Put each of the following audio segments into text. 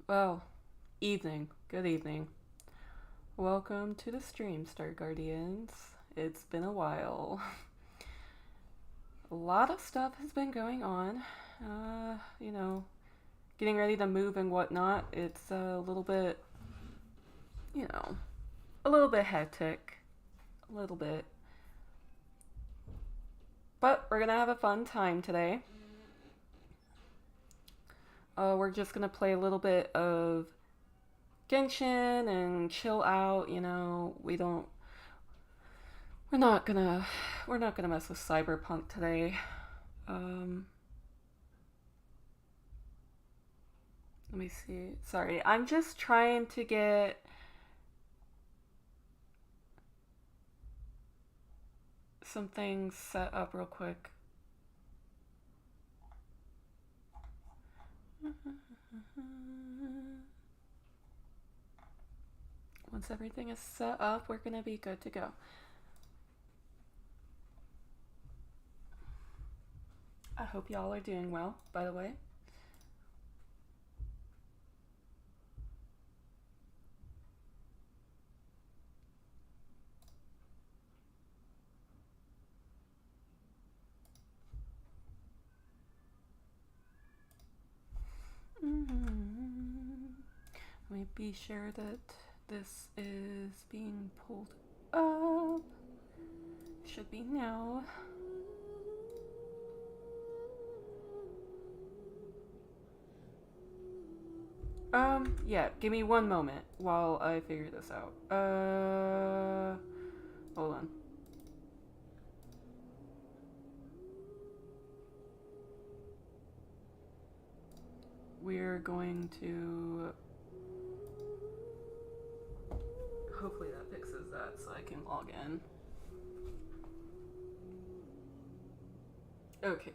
Well, evening. Good evening. Welcome to the stream, Star Guardians. It's been a while. A lot of stuff has been going on. You know, getting ready to move and whatnot. It's a little bit, you know, a little bit hectic. A little bit. But we're gonna have a fun time today. We're just gonna play a little bit of Genshin and chill out. We're not gonna, we're not gonna mess with Cyberpunk today. Um, Let me see. Sorry, I'm just trying to get some things set up real quick. Once everything is set up, we're gonna be good to go. I hope y'all are doing well, by the way. Let me be sure that this is being pulled up. Should be now. Yeah, give me one moment while I figure this out. Hold on. We're going to... Hopefully that fixes that so I can log in. Okay.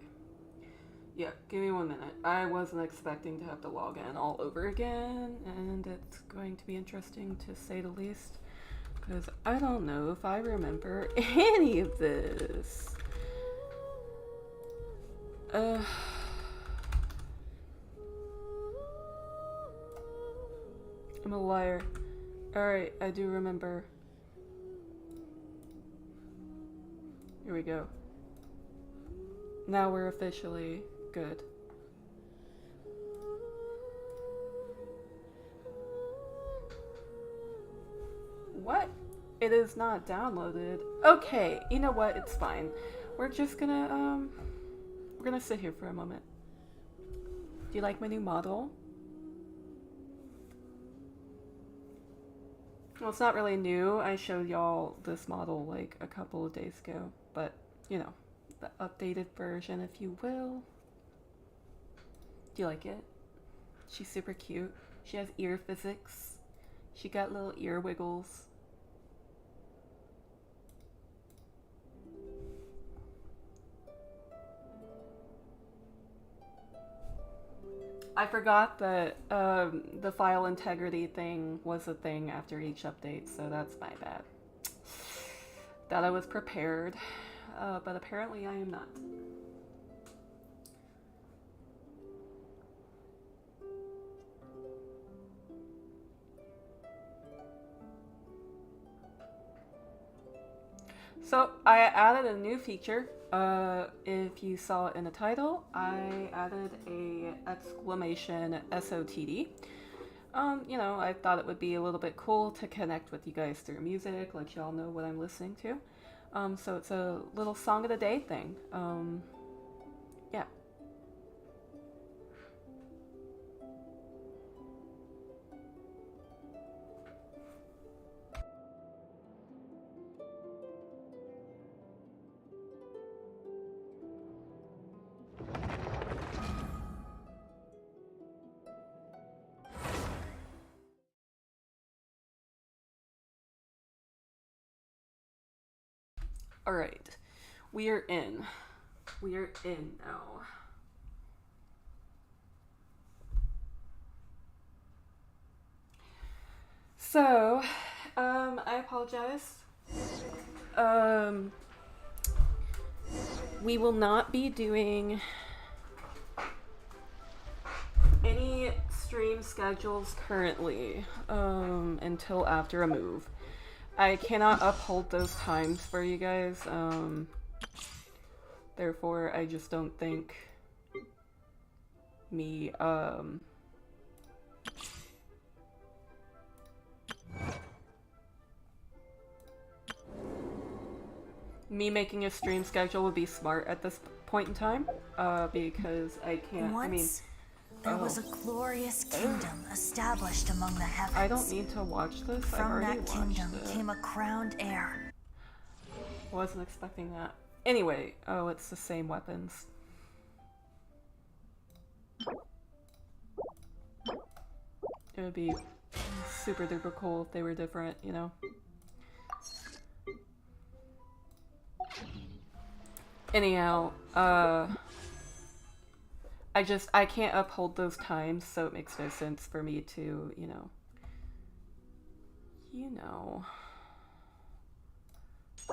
Yeah, give me 1 minute. I wasn't expecting to have to log in all over again, and it's going to be interesting to say the least, because I don't know if I remember any of this. I'm a liar. Alright, I do remember. Here we go. Now we're officially good. What? It is not downloaded. Okay, you know what? It's fine. We're just gonna, we're gonna sit here for a moment. Do you like my new model? Well, it's not really new. I showed y'all this model like a couple of days ago, but you know, the updated version, if you will. Do you like it? She's super cute. She has ear physics. She got little ear wiggles. I forgot that the file integrity thing was a thing after each update, so that's my bad. Thought I was prepared, but apparently I am not. So I added a new feature. If you saw it in the title, I added a exclamation sotd. You know, I thought it would be a little bit cool to connect with you guys through music, let y'all know what I'm listening to. So it's a little song of the day thing. Yeah. All right, we are in. We are in now. So, I apologize. We will not be doing stream schedules currently until after a move. I cannot uphold those times for you guys. Therefore, I just don't think me me making a stream schedule would be smart at this point in time, because I can't. There was a glorious kingdom established among the heavens. I don't need to watch this. From that kingdom came a crowned heir. Wasn't expecting that. Anyway, oh, it's the same weapons. It would be super duper cool if they were different, you know? Anyhow, I can't uphold those times, so it makes no sense for me to, you know,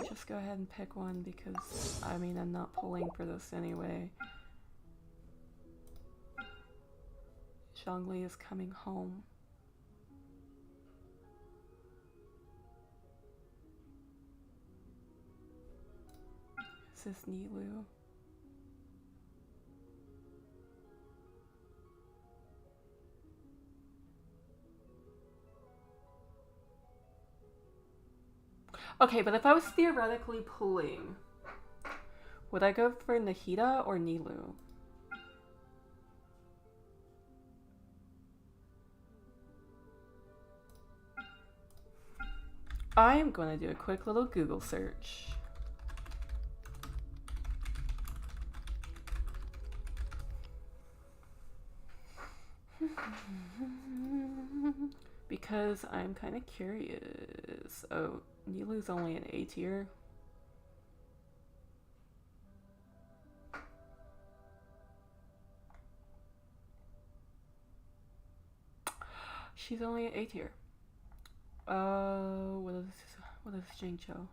just go ahead and pick one because, I mean, I'm not pulling for this anyway. Zhongli is coming home. Is this Nilu? Okay, but if I was theoretically pulling, would I go for Nahida or Nilu? I'm going to do a quick little Google search. Because I'm kind of curious. Oh, Nilu's only an A tier. She's only an A tier. What is Jingcho?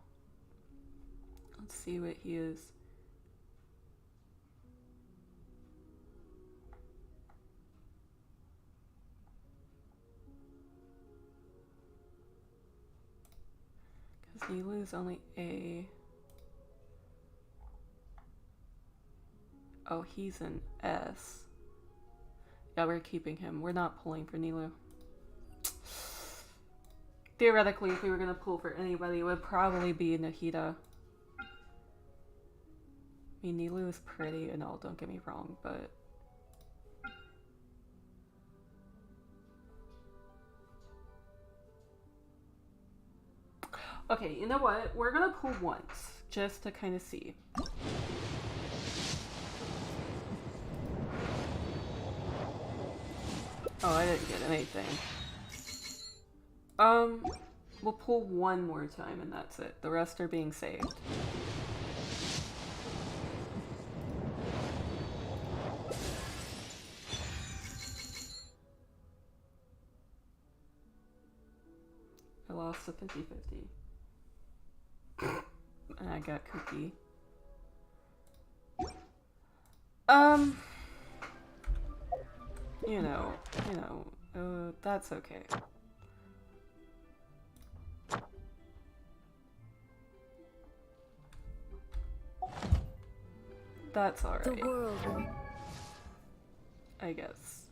Let's see what he is. Because Nilu's only A. Oh, he's an S. Yeah, we're keeping him. We're not pulling for Nilu. Theoretically, if we were going to pull for anybody, it would probably be Nahida. I mean, Nilu is pretty and all, don't get me wrong, but... Okay, you know what? We're going to pull once, just to kind of see. Oh, I didn't get anything. We'll pull one more time and that's it. The rest are being saved. I lost the 50-50. And I got Cookie. That's okay. That's alright. The world. I guess.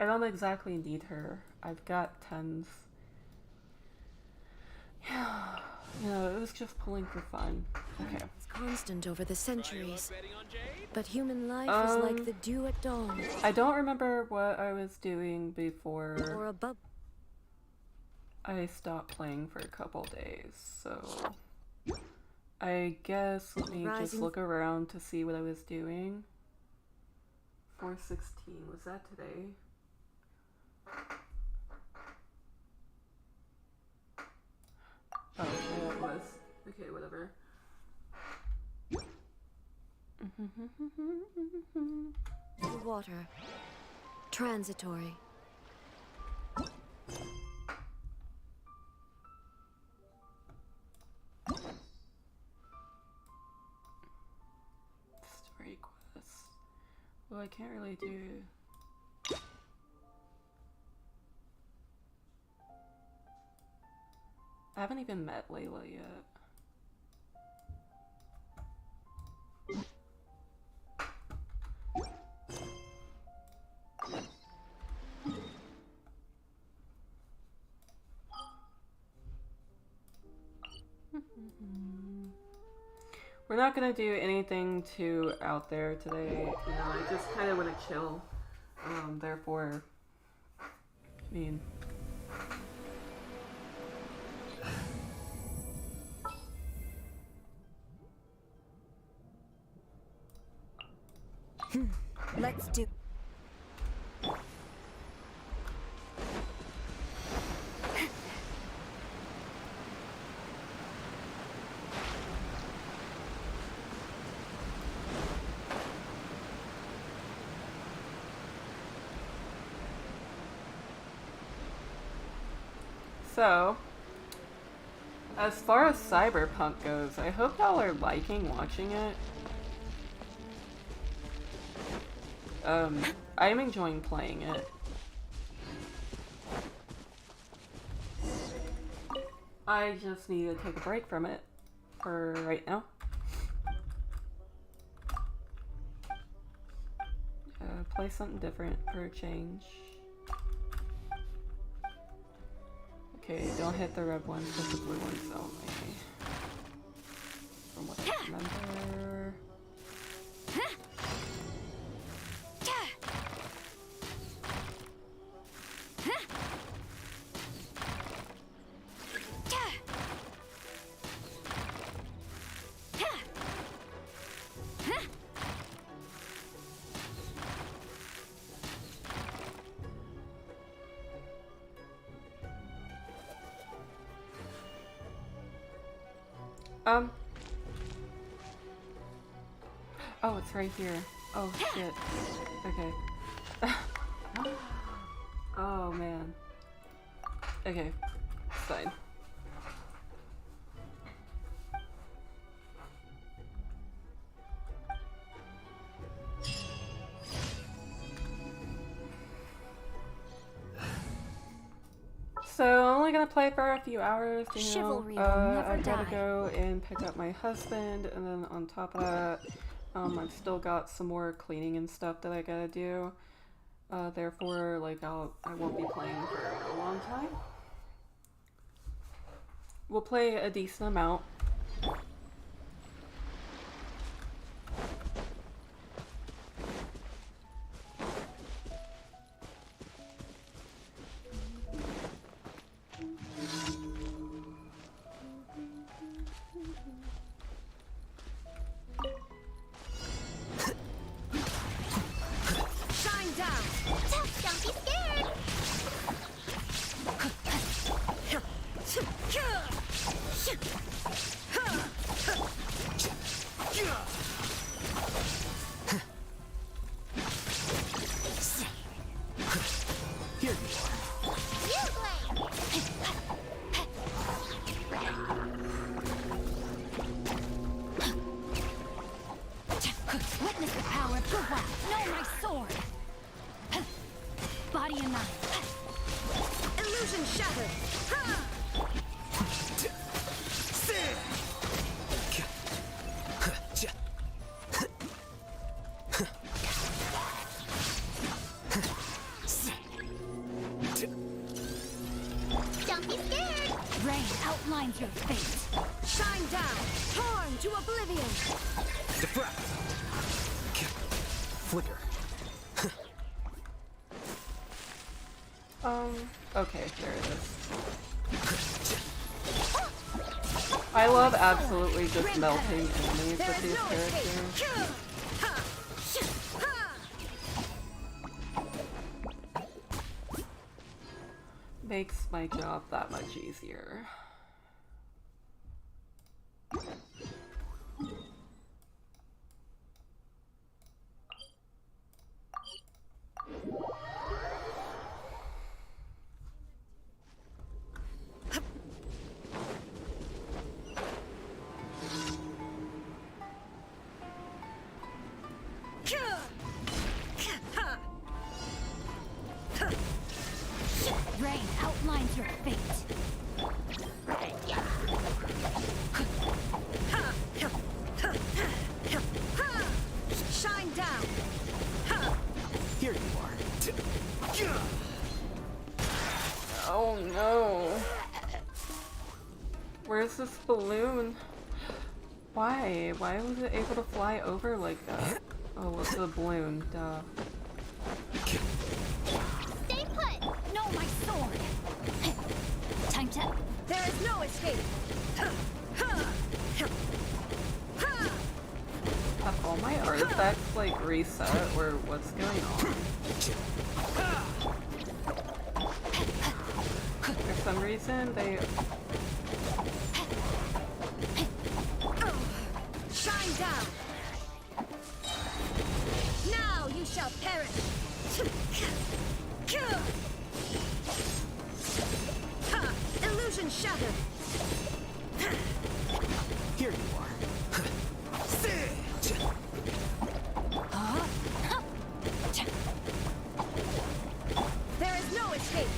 I don't exactly need her. I've got tons. No, it was just pulling for fun. Okay. It's constant over the centuries. But human life is like the dew at dawn. I don't remember what I was doing before Or a bub. I stopped playing for a couple days, so I guess let me just look around to see what I was doing. 416, was that today? Oh, yeah, it was. Okay, whatever. The water. Transitory. Well, I can't really do... I haven't even met Layla yet. We're not gonna do anything too out there today. You know, I just kind of want to chill. Therefore, I mean, Let's do. so, as far as Cyberpunk goes, I hope y'all are liking watching it. I'm enjoying playing it. I just need to take a break from it for right now. Play something different for a change. Okay, don't hit the red ones, hit the blue ones only. From what I remember. Oh, it's right here. Oh, shit. Okay. Oh, man. Okay. Fine. So, I'm only gonna play for a few hours, you know. Chivalry will never I gotta die. go and pick up my husband, and then on top of that, I've still got some more cleaning and stuff that I gotta do. Therefore, like, I won't be playing for a long time. We'll play a decent amount. Shine down. Don't be scared. Here you are. Witness the power of goodwill. Know my sword. Body and mind. Illusion shattered. Don't be scared! Rain outlines your fate. Shine down. Torn to oblivion. Defract. Flicker. Okay, there it is. I love absolutely just melting enemies There with is these no characters. escape. Makes my job that much easier. balloon? Why? Why was it able to fly over like that? Oh, what's a balloon? Duh. Stay put! No, my sword! Time to... There is no escape! Have all my artifacts like reset or what's going on? For some reason they... Shine down! Now you shall perish! Illusion shattered! Here you are. There is no escape!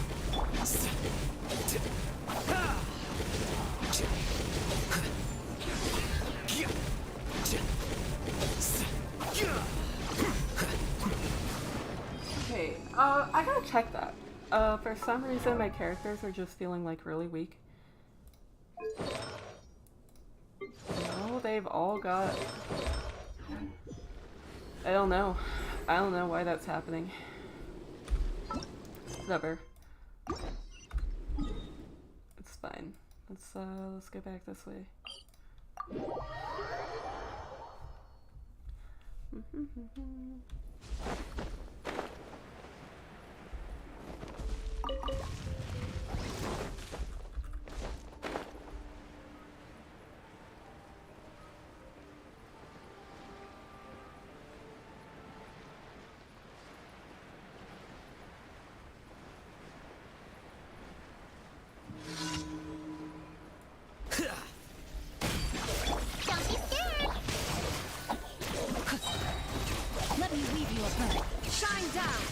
Okay, I gotta check that. For some reason my characters are just feeling like really weak. No, they've all got... I don't know. I don't know why that's happening. Whatever. It's fine. Let's go back this way. Don't be scared! Let me weave you a bird. Shine down!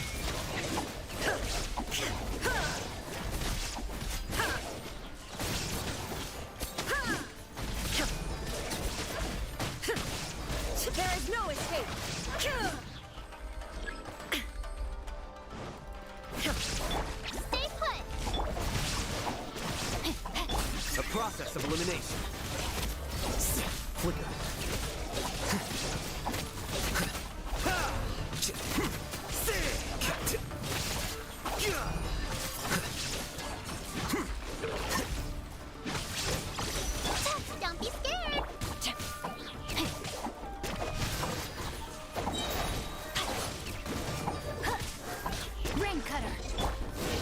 There is no escape! Stay put! A process of elimination. Flicker. Don't be scared! Rain cutter!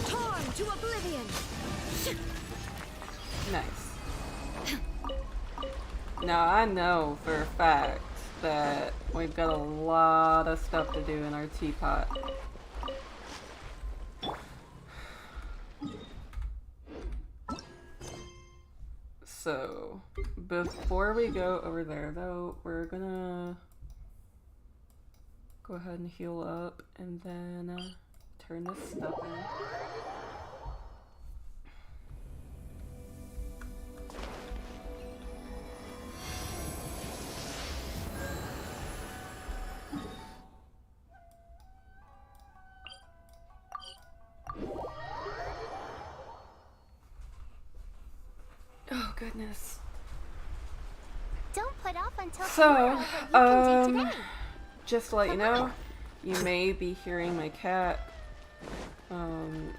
Torn to oblivion! Nice. Now I know for a fact that we've got a lot of stuff to do in our teapot. So, before we go over there though, we're gonna go ahead and heal up and then turn this stuff in. Oh goodness. Don't put off until So, tomorrow what you can do today. just to let you know, you may be hearing my cat.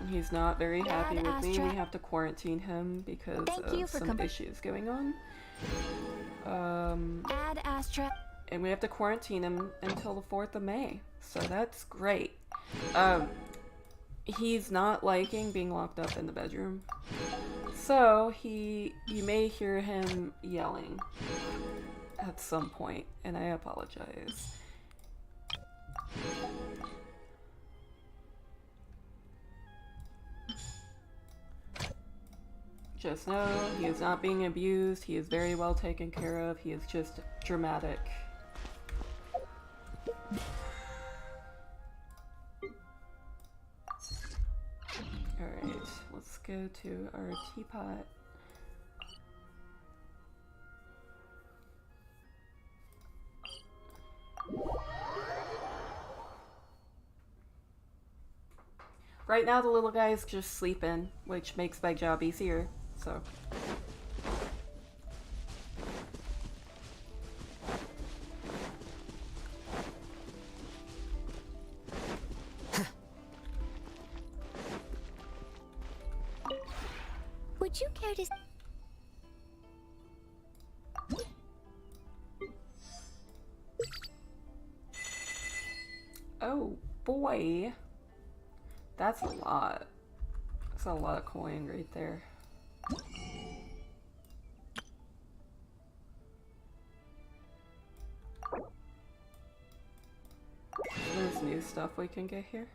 He's not very happy Dad, with me. Astra. We have to quarantine him because Thank you of for some issues going on. Add Astra. And we have to quarantine him until the 4th of May. So that's great. He's not liking being locked up in the bedroom. So you may hear him yelling at some point, and I apologize. Just know he is not being abused. He is very well taken care of. He is just dramatic. Alright, let's go to our teapot. Right now the little guy's just sleeping, which makes my job easier, so. you care to... Oh boy. That's a lot. That's a lot of coin right there. There's new stuff we can get here.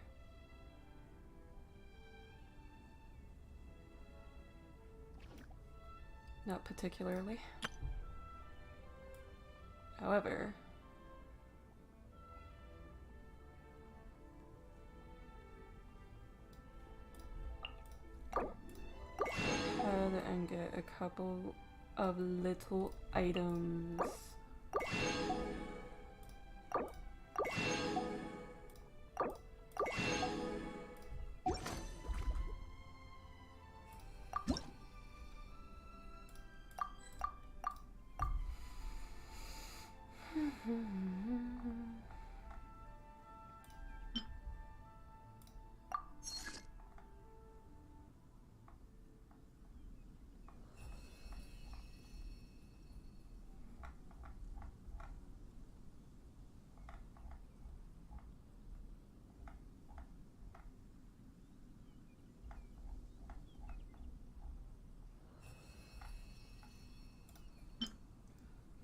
Not particularly. However, head and get a couple of little items.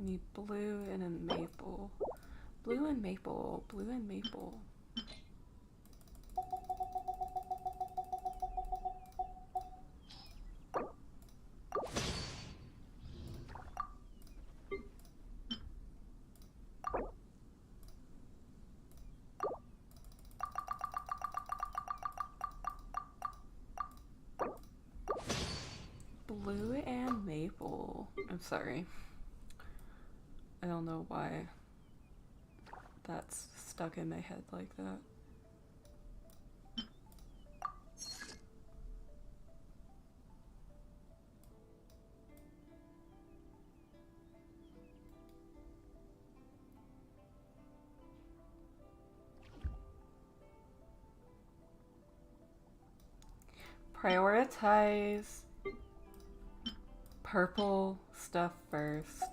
I need blue and a maple. Blue and maple. Blue and maple. Blue and maple. I'm sorry. I don't know why that's stuck in my head like that. Prioritize purple stuff first.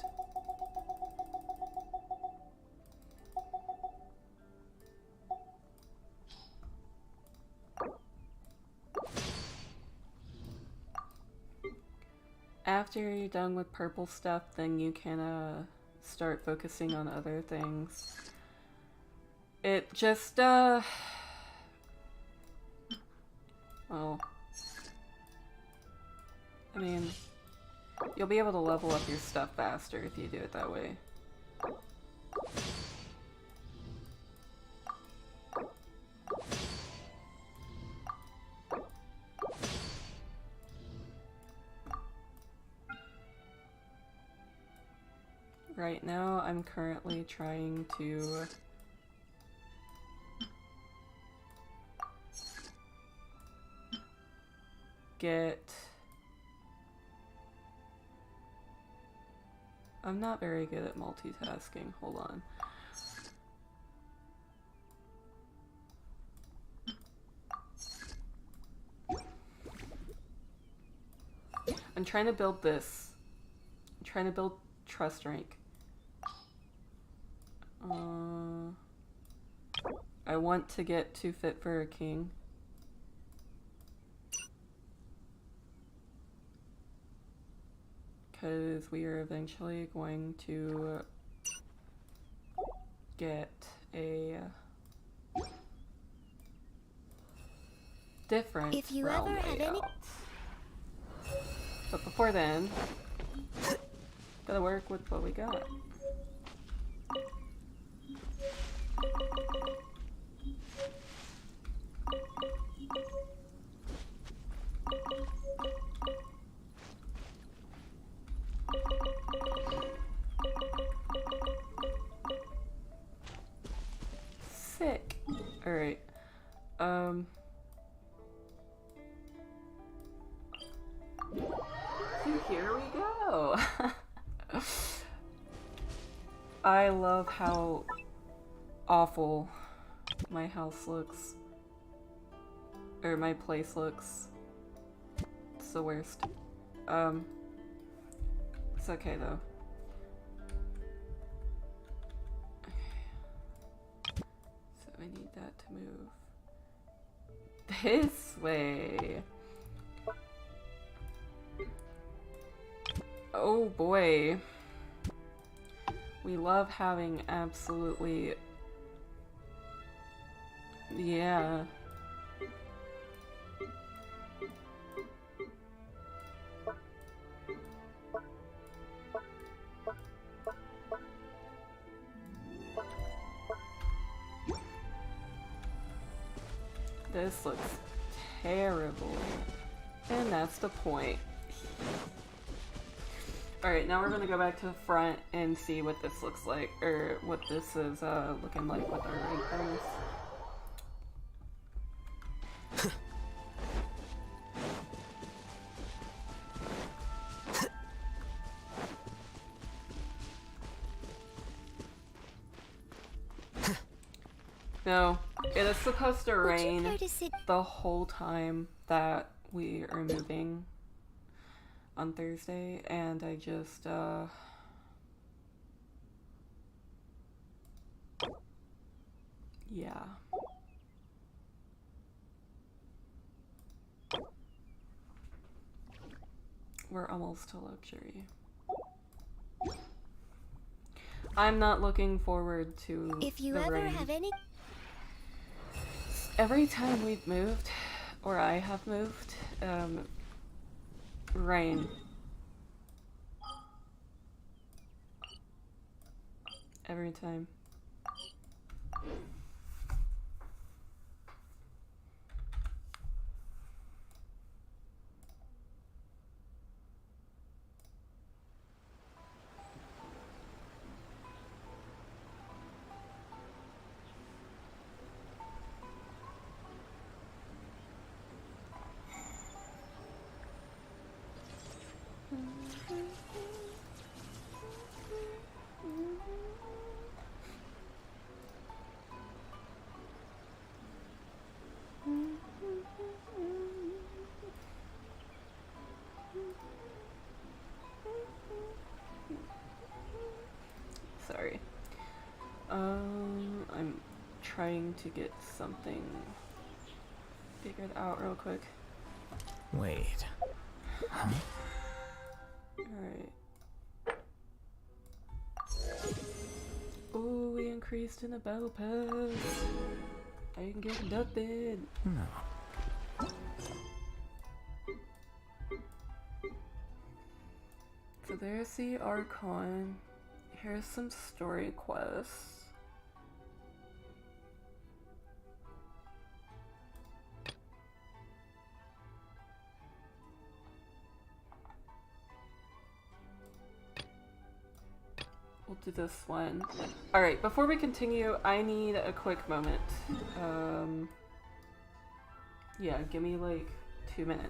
After you're done with purple stuff, then you can start focusing on other things. It just well, I mean, you'll be able to level up your stuff faster if you do it that way. Right now, I'm currently trying to get... I'm not very good at multitasking. Hold on. I'm trying to build this. I'm trying to build trust rank. I want to get to fit for a king. Because we are eventually going to get a different If you realm ever had layout. any... But before then, gotta work with what we got. Sick. Alright. Here we go. I love how awful my house looks. Or my place looks. It's the worst. It's okay though. Okay. So I need that to move this way. Oh boy. We love having absolutely... Yeah. This looks terrible. And that's the point. Alright, now we're gonna go back to the front and see what this looks like, or what this is looking like with our rank bonus. No, it is supposed to rain the whole time that we are moving on Thursday, and I just, yeah. We're almost to luxury. I'm not looking forward to If you the ever rain. have any... Every time we've moved, or I have moved, rain. Every time. Sorry. I'm trying to get something figured out real quick. Wait. Huh? Alright. Ooh, we increased in the battle pass. I can get abducted. No. So there's the Archon. Here's some story quests. We'll do this one. Alright, before we continue, I need a quick moment. Yeah, give me like 2 minutes.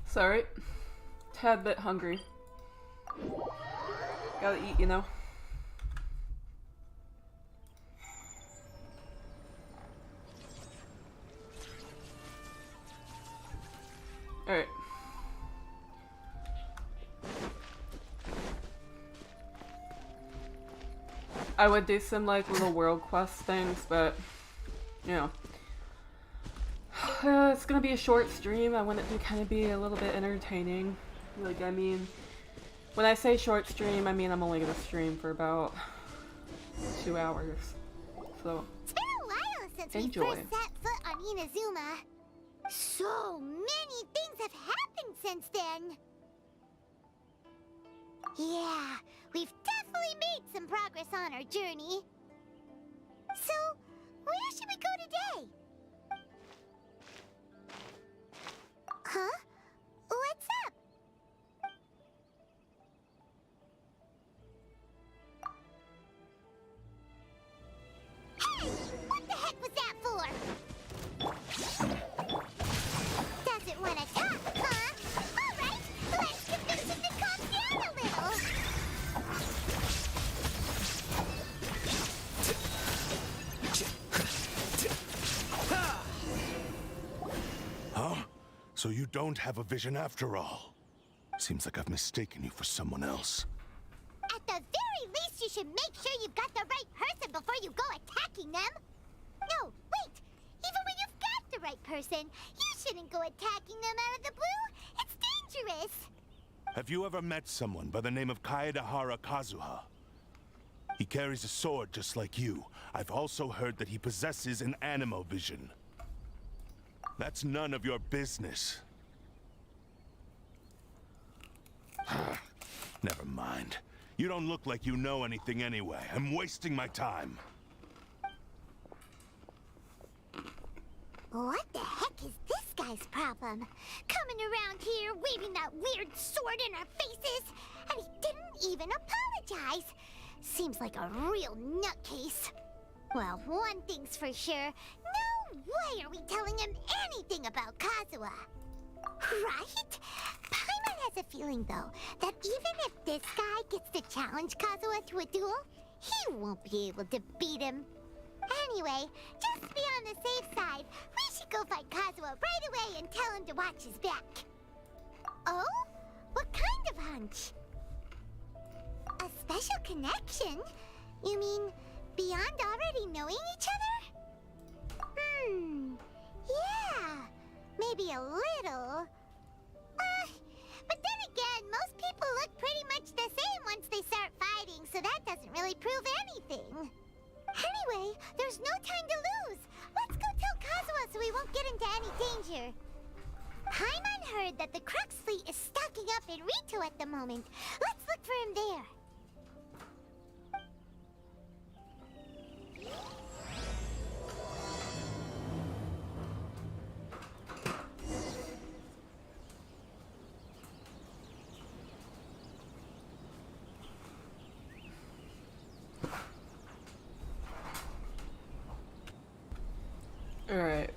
Sorry. Tad bit hungry. Gotta eat, you know. Alright. I would do some like little world quest things, but you know. It's gonna be a short stream. I want it to kind of be a little bit entertaining. Like, I mean, when I say short stream, I mean I'm only gonna stream for about 2 hours. So, It's been a while since enjoy. we first set foot on Inazuma. So many things have happened since then. Yeah, we've definitely made some progress on our journey. So, where should we go today? Huh? What's up? Hey! What the heck was that for? Doesn't want to talk, huh? Alright, let's convince him to calm down a little. Huh? So you don't have a vision after all? Seems like I've mistaken you for someone else. At the very least, you should make sure you've got the right person before you go attacking them. No, wait. Even when you've got the right person, you shouldn't go attacking them out of the blue. It's dangerous. Have you ever met someone by the name of Kaedahara Kazuha? He carries a sword just like you. I've also heard that he possesses an animo vision. That's none of your business. Never mind. You don't look like you know anything anyway. I'm wasting my time. What the heck is this guy's problem? Coming around here, waving that weird sword in our faces, and he didn't even apologize. Seems like a real nutcase. Well, one thing's for sure. No way are we telling him anything about Kazuha. Right? Paimon has a feeling, though, that even if this guy gets to challenge Kazuha to a duel, he won't be able to beat him. Anyway, just to be on the safe side, we should go find Kazuha right away and tell him to watch his back. Oh? What kind of hunch? A special connection? You mean beyond already knowing each other? Yeah, maybe a little. But then again, most people look pretty much the same once they start fighting, so that doesn't really prove anything. Anyway, there's no time to lose. Let's go tell Kazuha so we won't get into any danger. Paimon heard that the Crux fleet is stocking up in Rito at the moment. Let's look for him there. Alright.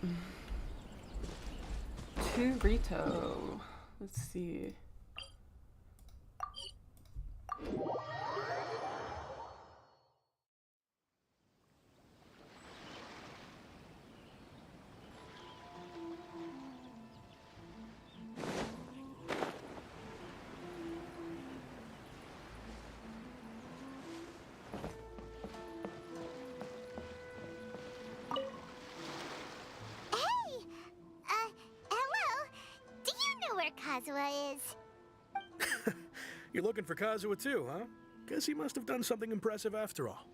To Rito. Let's see. Kazuha is. You're looking for Kazuha too, huh? Guess he must have done something impressive after all.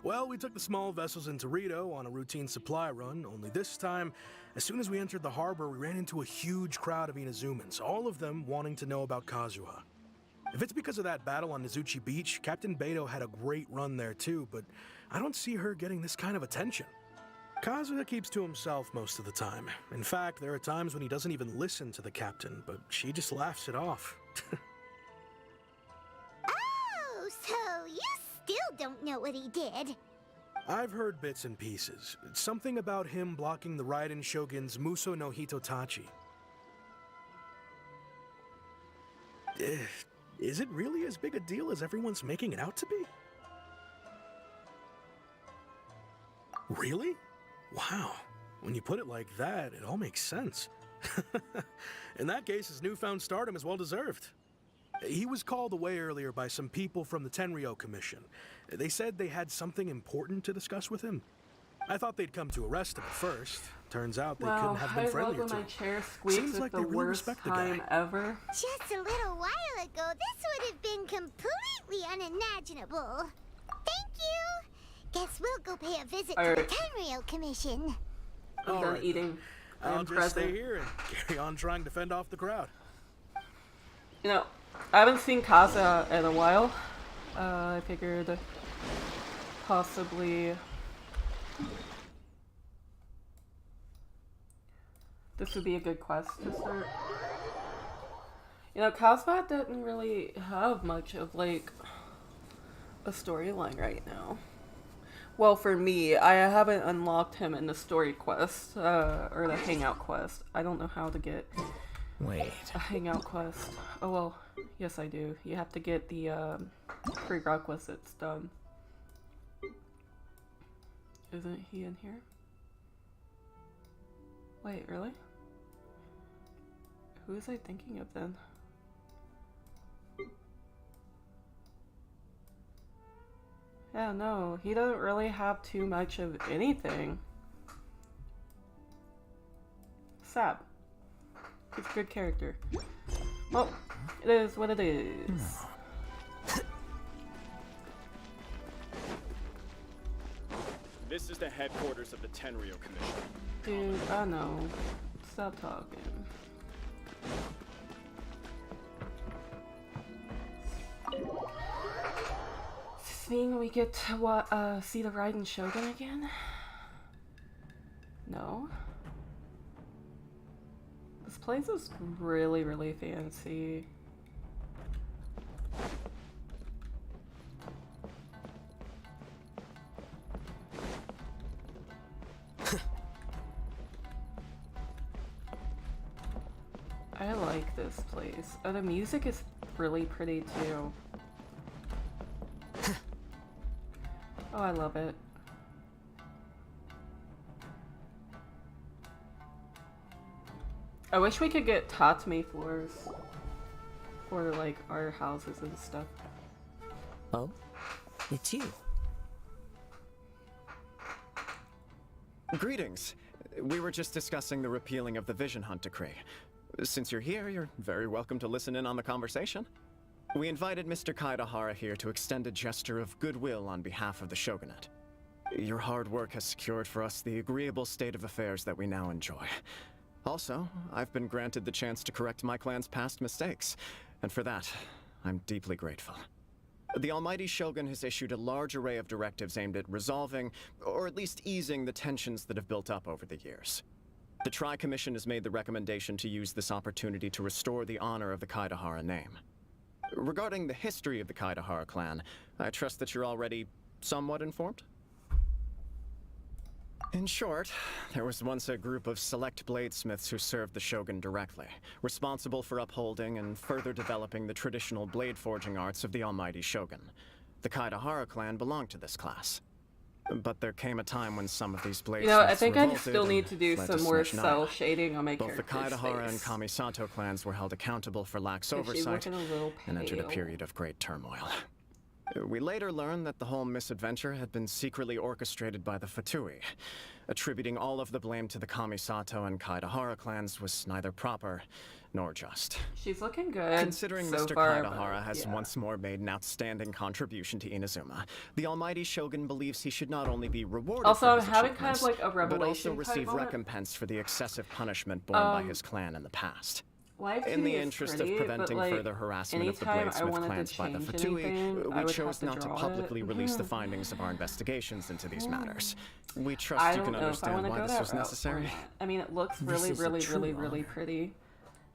Well, we took the small vessels into Rito on a routine supply run, only this time, as soon as we entered the harbor, we ran into a huge crowd of Inazumans, all of them wanting to know about Kazuha. If it's because of that battle on Nizuchi Beach, Captain Beto had a great run there too, but I don't see her getting this kind of attention. Kazuha keeps to himself most of the time. In fact, there are times when he doesn't even listen to the captain, but she just laughs it off. Oh, so you still don't know what he did? I've heard bits and pieces. Something about him blocking the Raiden Shogun's Muso no Hitotachi. Is it really as big a deal as everyone's making it out to be? Really? Wow. When you put it like that, it all makes sense. In that case, his newfound stardom is well deserved. He was called away earlier by some people from the Tenryou Commission. They said they had something important to discuss with him. I thought they'd come to arrest him at first. Turns out they couldn't have been friendlier love to when my him. chair squeaks. Seems It's like the they really worst respect the guy. time ever. Just a little while ago, this would have been completely unimaginable. Thank you. Guess we'll go pay a visit to the Tenryou Commission. I'm done right, eating. I I'll am just present. stay here and carry on trying to fend off the crowd. You know, I haven't seen Kaza in a while. I figured possibly this would be a good quest to start. You know, Kazbot didn't really have much of like a storyline right now. Well, for me, I haven't unlocked him in the story quest, or the hangout quest. I don't know how to get Wait. a hangout quest. Oh well, yes I do. You have to get the prerequisites done. Isn't he in here? Wait, really? Who was I thinking of then? Yeah, no, he doesn't really have too much of anything. Sad. He's a good character. Well, it is what it is. This is the headquarters of the Tenryou Commission. Dude, I know. Stop talking. Does this mean we get to see the Raiden Shogun again? No. This place is really, really fancy. I like this place. Oh, the music is really pretty too. Oh, I love it. I wish we could get Tatami floors for like our houses and stuff. Oh, it's you. Greetings. We were just discussing the repealing of the Vision Hunt Decree. Since you're here, you're very welcome to listen in on the conversation. We invited Mr. Kaidahara here to extend a gesture of goodwill on behalf of the Shogunate. Your hard work has secured for us the agreeable state of affairs that we now enjoy. Also, I've been granted the chance to correct my clan's past mistakes, and for that, I'm deeply grateful. The Almighty Shogun has issued a large array of directives aimed at resolving, or at least easing, the tensions that have built up over the years. The Tri-Commission has made the recommendation to use this opportunity to restore the honor of the Kaidahara name. Regarding the history of the Kaidahara clan, I trust that you're already somewhat informed? In short, there was once a group of select bladesmiths who served the Shogun directly, responsible for upholding and further developing the traditional blade forging arts of the Almighty Shogun. The Kaidahara clan belonged to this class. But there came a time when some of these bladesmiths You know, I think I revolted still need and to do led some to more Slash cell Nine. shading on my Both the character's Kaidahara and face. Kamisato clans were held accountable for lax She's oversight looking a little and entered a pale. period of great turmoil. We later learned that the whole misadventure had been secretly orchestrated by the Fatui. Attributing all of the blame to the Kamisato and Kaidahara clans was neither proper nor just. She's looking good. Considering so Mr. far, Kaidahara but, has yeah. once more made an outstanding contribution to Inazuma, the Almighty Shogun believes he should not only be rewarded Also, for I'm his having kind of achievements, like a but also revelation type receive moment. recompense for the excessive punishment borne by his clan in the past. Live In the TV is interest pretty, of preventing but, like, further harassment of the anytime I bladesmith wanted to clans by the change Fatui, anything, I we would chose have to not to draw publicly it. release the findings of our investigations into these matters. We I trust you don't can know if I understand want to why go this that was route or necessary. not. I mean, it looks This really, is a really, true really honor. pretty.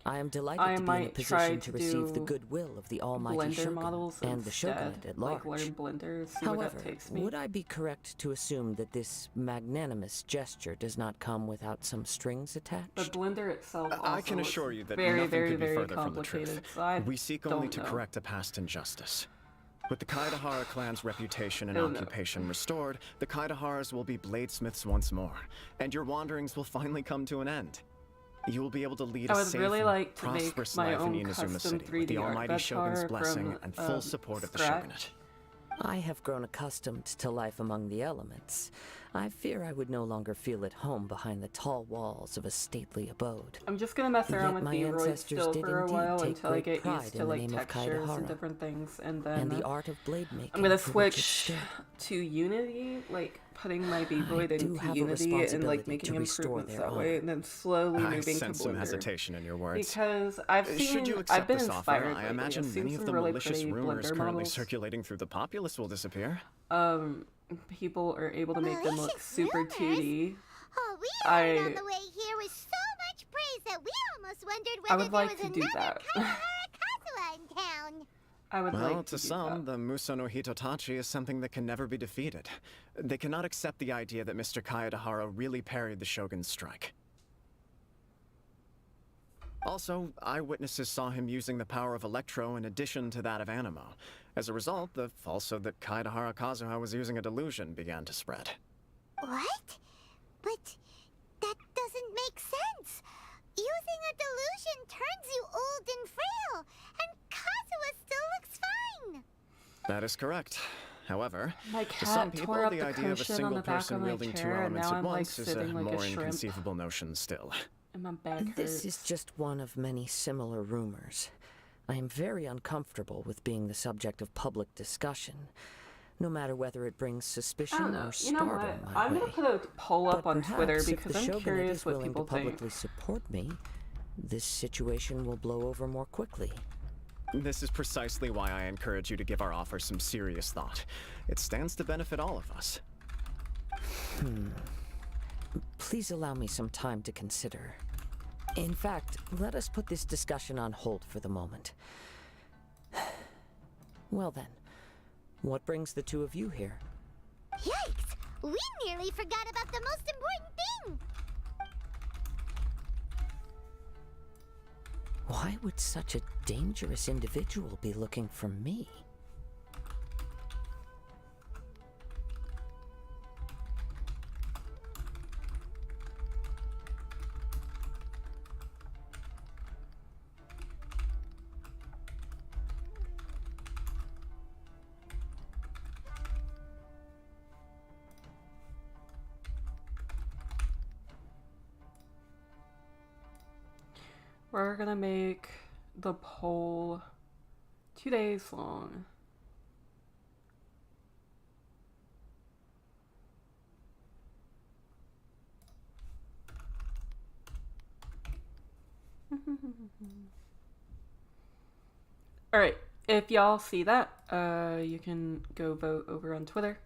I am delighted I to be in a might try position to to receive the do goodwill of the almighty Blender Shogun models and the instead, Shogunate at large. like learn Blender, see However, where that takes me. would I be correct to assume that this magnanimous gesture does not come without some strings attached? The Blender itself also I can looks assure you that very, nothing very, could be very further from the truth. complicated. So I We seek only don't to know. correct a past injustice. With the Kaedahara clan's reputation and Don't know. occupation restored, the Kaedaharas will be bladesmiths once more, and your wanderings will finally come to an end. You will be able to lead I a would safe really and like to make prosperous my life in own Inazuma custom City, with the 3D art almighty Shogun's avatar blessing from, and full support of the scratch. Shogunate. I have grown accustomed to life among the elements. I fear I would no longer feel at home behind the tall walls of a stately abode. I'm just gonna mess around Yet with my the Roid ancestors still did for a indeed while take until I great get pride used in to the like name of textures and Kaedahara different things, and then and the art of blade making, I'm gonna for which it switch stood. to Unity, like putting my B-Roid do into have a Unity and like responsibility making to restore improvements their that way, honor. and then slowly I moving to sense some Blender. hesitation in your words. Because I've seen, Should you I've accept been this offer, inspired. I lately. imagine I've seen many of some the really malicious pretty rumors Blender currently models. circulating through the populace will disappear. People are able to make them look Malicious super rumors? 2D. Oh, we I- heard on the way here with so much praise that we almost wondered I whether would like there to was do another that. Kazuha in town. I would Well, like to do some, that. the Muso no Hitotachi is something that can never be defeated. They cannot accept the idea that Mr. Kaedahara really parried the Shogun's strike. Also, eyewitnesses saw him using the power of Electro in addition to that of Animo. As a result, the falsehood that Kaedahara Kazuha was using a delusion began to spread. What? But that doesn't make sense. Using a delusion turns you old and frail, and Kazuha still looks fine. That is correct. However, My to some cat people, tore up the the idea of a cushion on single the back person of my wielding two chair, and elements now at I'm, like, once is a sitting like a more shrimp. inconceivable notion still. And my back This is hurts. just one of many similar rumors. I am very uncomfortable with being the subject of public discussion, no matter whether it brings I suspicion don't know. or You know stardom what? my I'm way. gonna put a poll up But on Twitter perhaps if because the I'm Shogunate curious is what willing people to publicly think. support me, this situation will blow over more quickly. This is precisely why I encourage you to give our offer some serious thought. It stands to benefit all of us. Please allow me some time to consider. In fact, let us put this discussion on hold for the moment. Well then, what brings the two of you here? Yikes! We nearly forgot about the most important thing. Why would such a dangerous individual be looking for me? We're gonna make the poll 2 days long. All right, if y'all see that, you can go vote over on Twitter.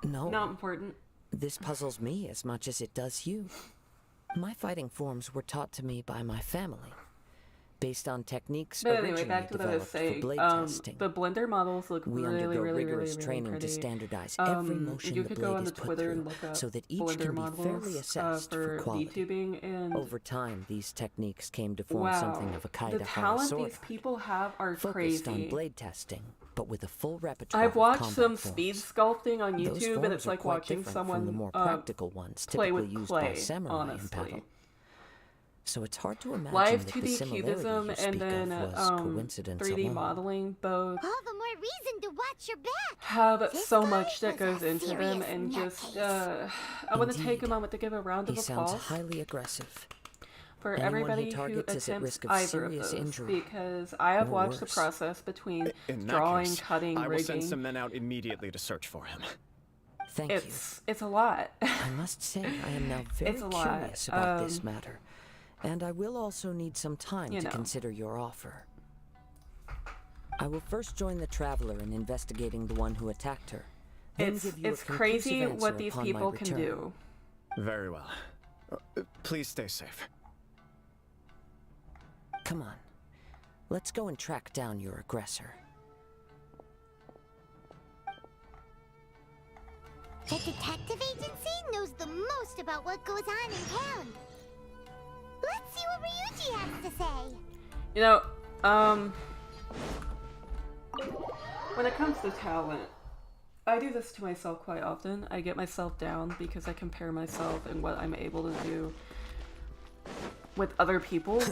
No, Not important. this puzzles me as much as it does you. My fighting forms were taught to me by my family, based on techniques But originally anyway, back to what I was developed for saying. blade testing. The Blender models look We really, undergo really, really, rigorous really training pretty. to standardize every motion You the could blade go on is the put Twitter through, and look up so that each Blender can be models fairly assessed for quality. VTubing, and Over time, these techniques came to form wow, something of a the Kaedahara talent sword these people have are focused crazy. on blade testing, but with a full repertoire I've of watched combat some forms. speed sculpting on Those YouTube, and forms it's are like quite watching different someone from the more practical ones play typically with used clay, by samurai in honestly. battle. So it's hard to imagine Live that the 2D similarity cubism you and speak then of was coincidence 3D alone. modeling both All the more reason to watch your back. have This so guy much that was goes a into them, serious and just nutcase. I want to take a Indeed. moment to give a round of He sounds applause highly aggressive. for Anyone he everybody who targets is at attempts risk of either of serious those, injury, because I have or watched the worse. process between In that drawing, case, cutting, I will send rigging. some men out immediately to search for him. Thank you. It's a lot. I must say, I am now very It's a lot. curious about this matter, and I will also need some time You to know. consider your offer. I will first join the traveler in investigating the one who attacked her. Then give you a It's conclusive crazy answer what these upon my people can return. do. Very well. Please stay safe. Come on. Let's go and track down your aggressor. The detective agency knows the most about what goes on in town. Let's see what Ryuji has to say. You know, when it comes to talent, I do this to myself quite often. I get myself down because I compare myself and what I'm able to do with other people.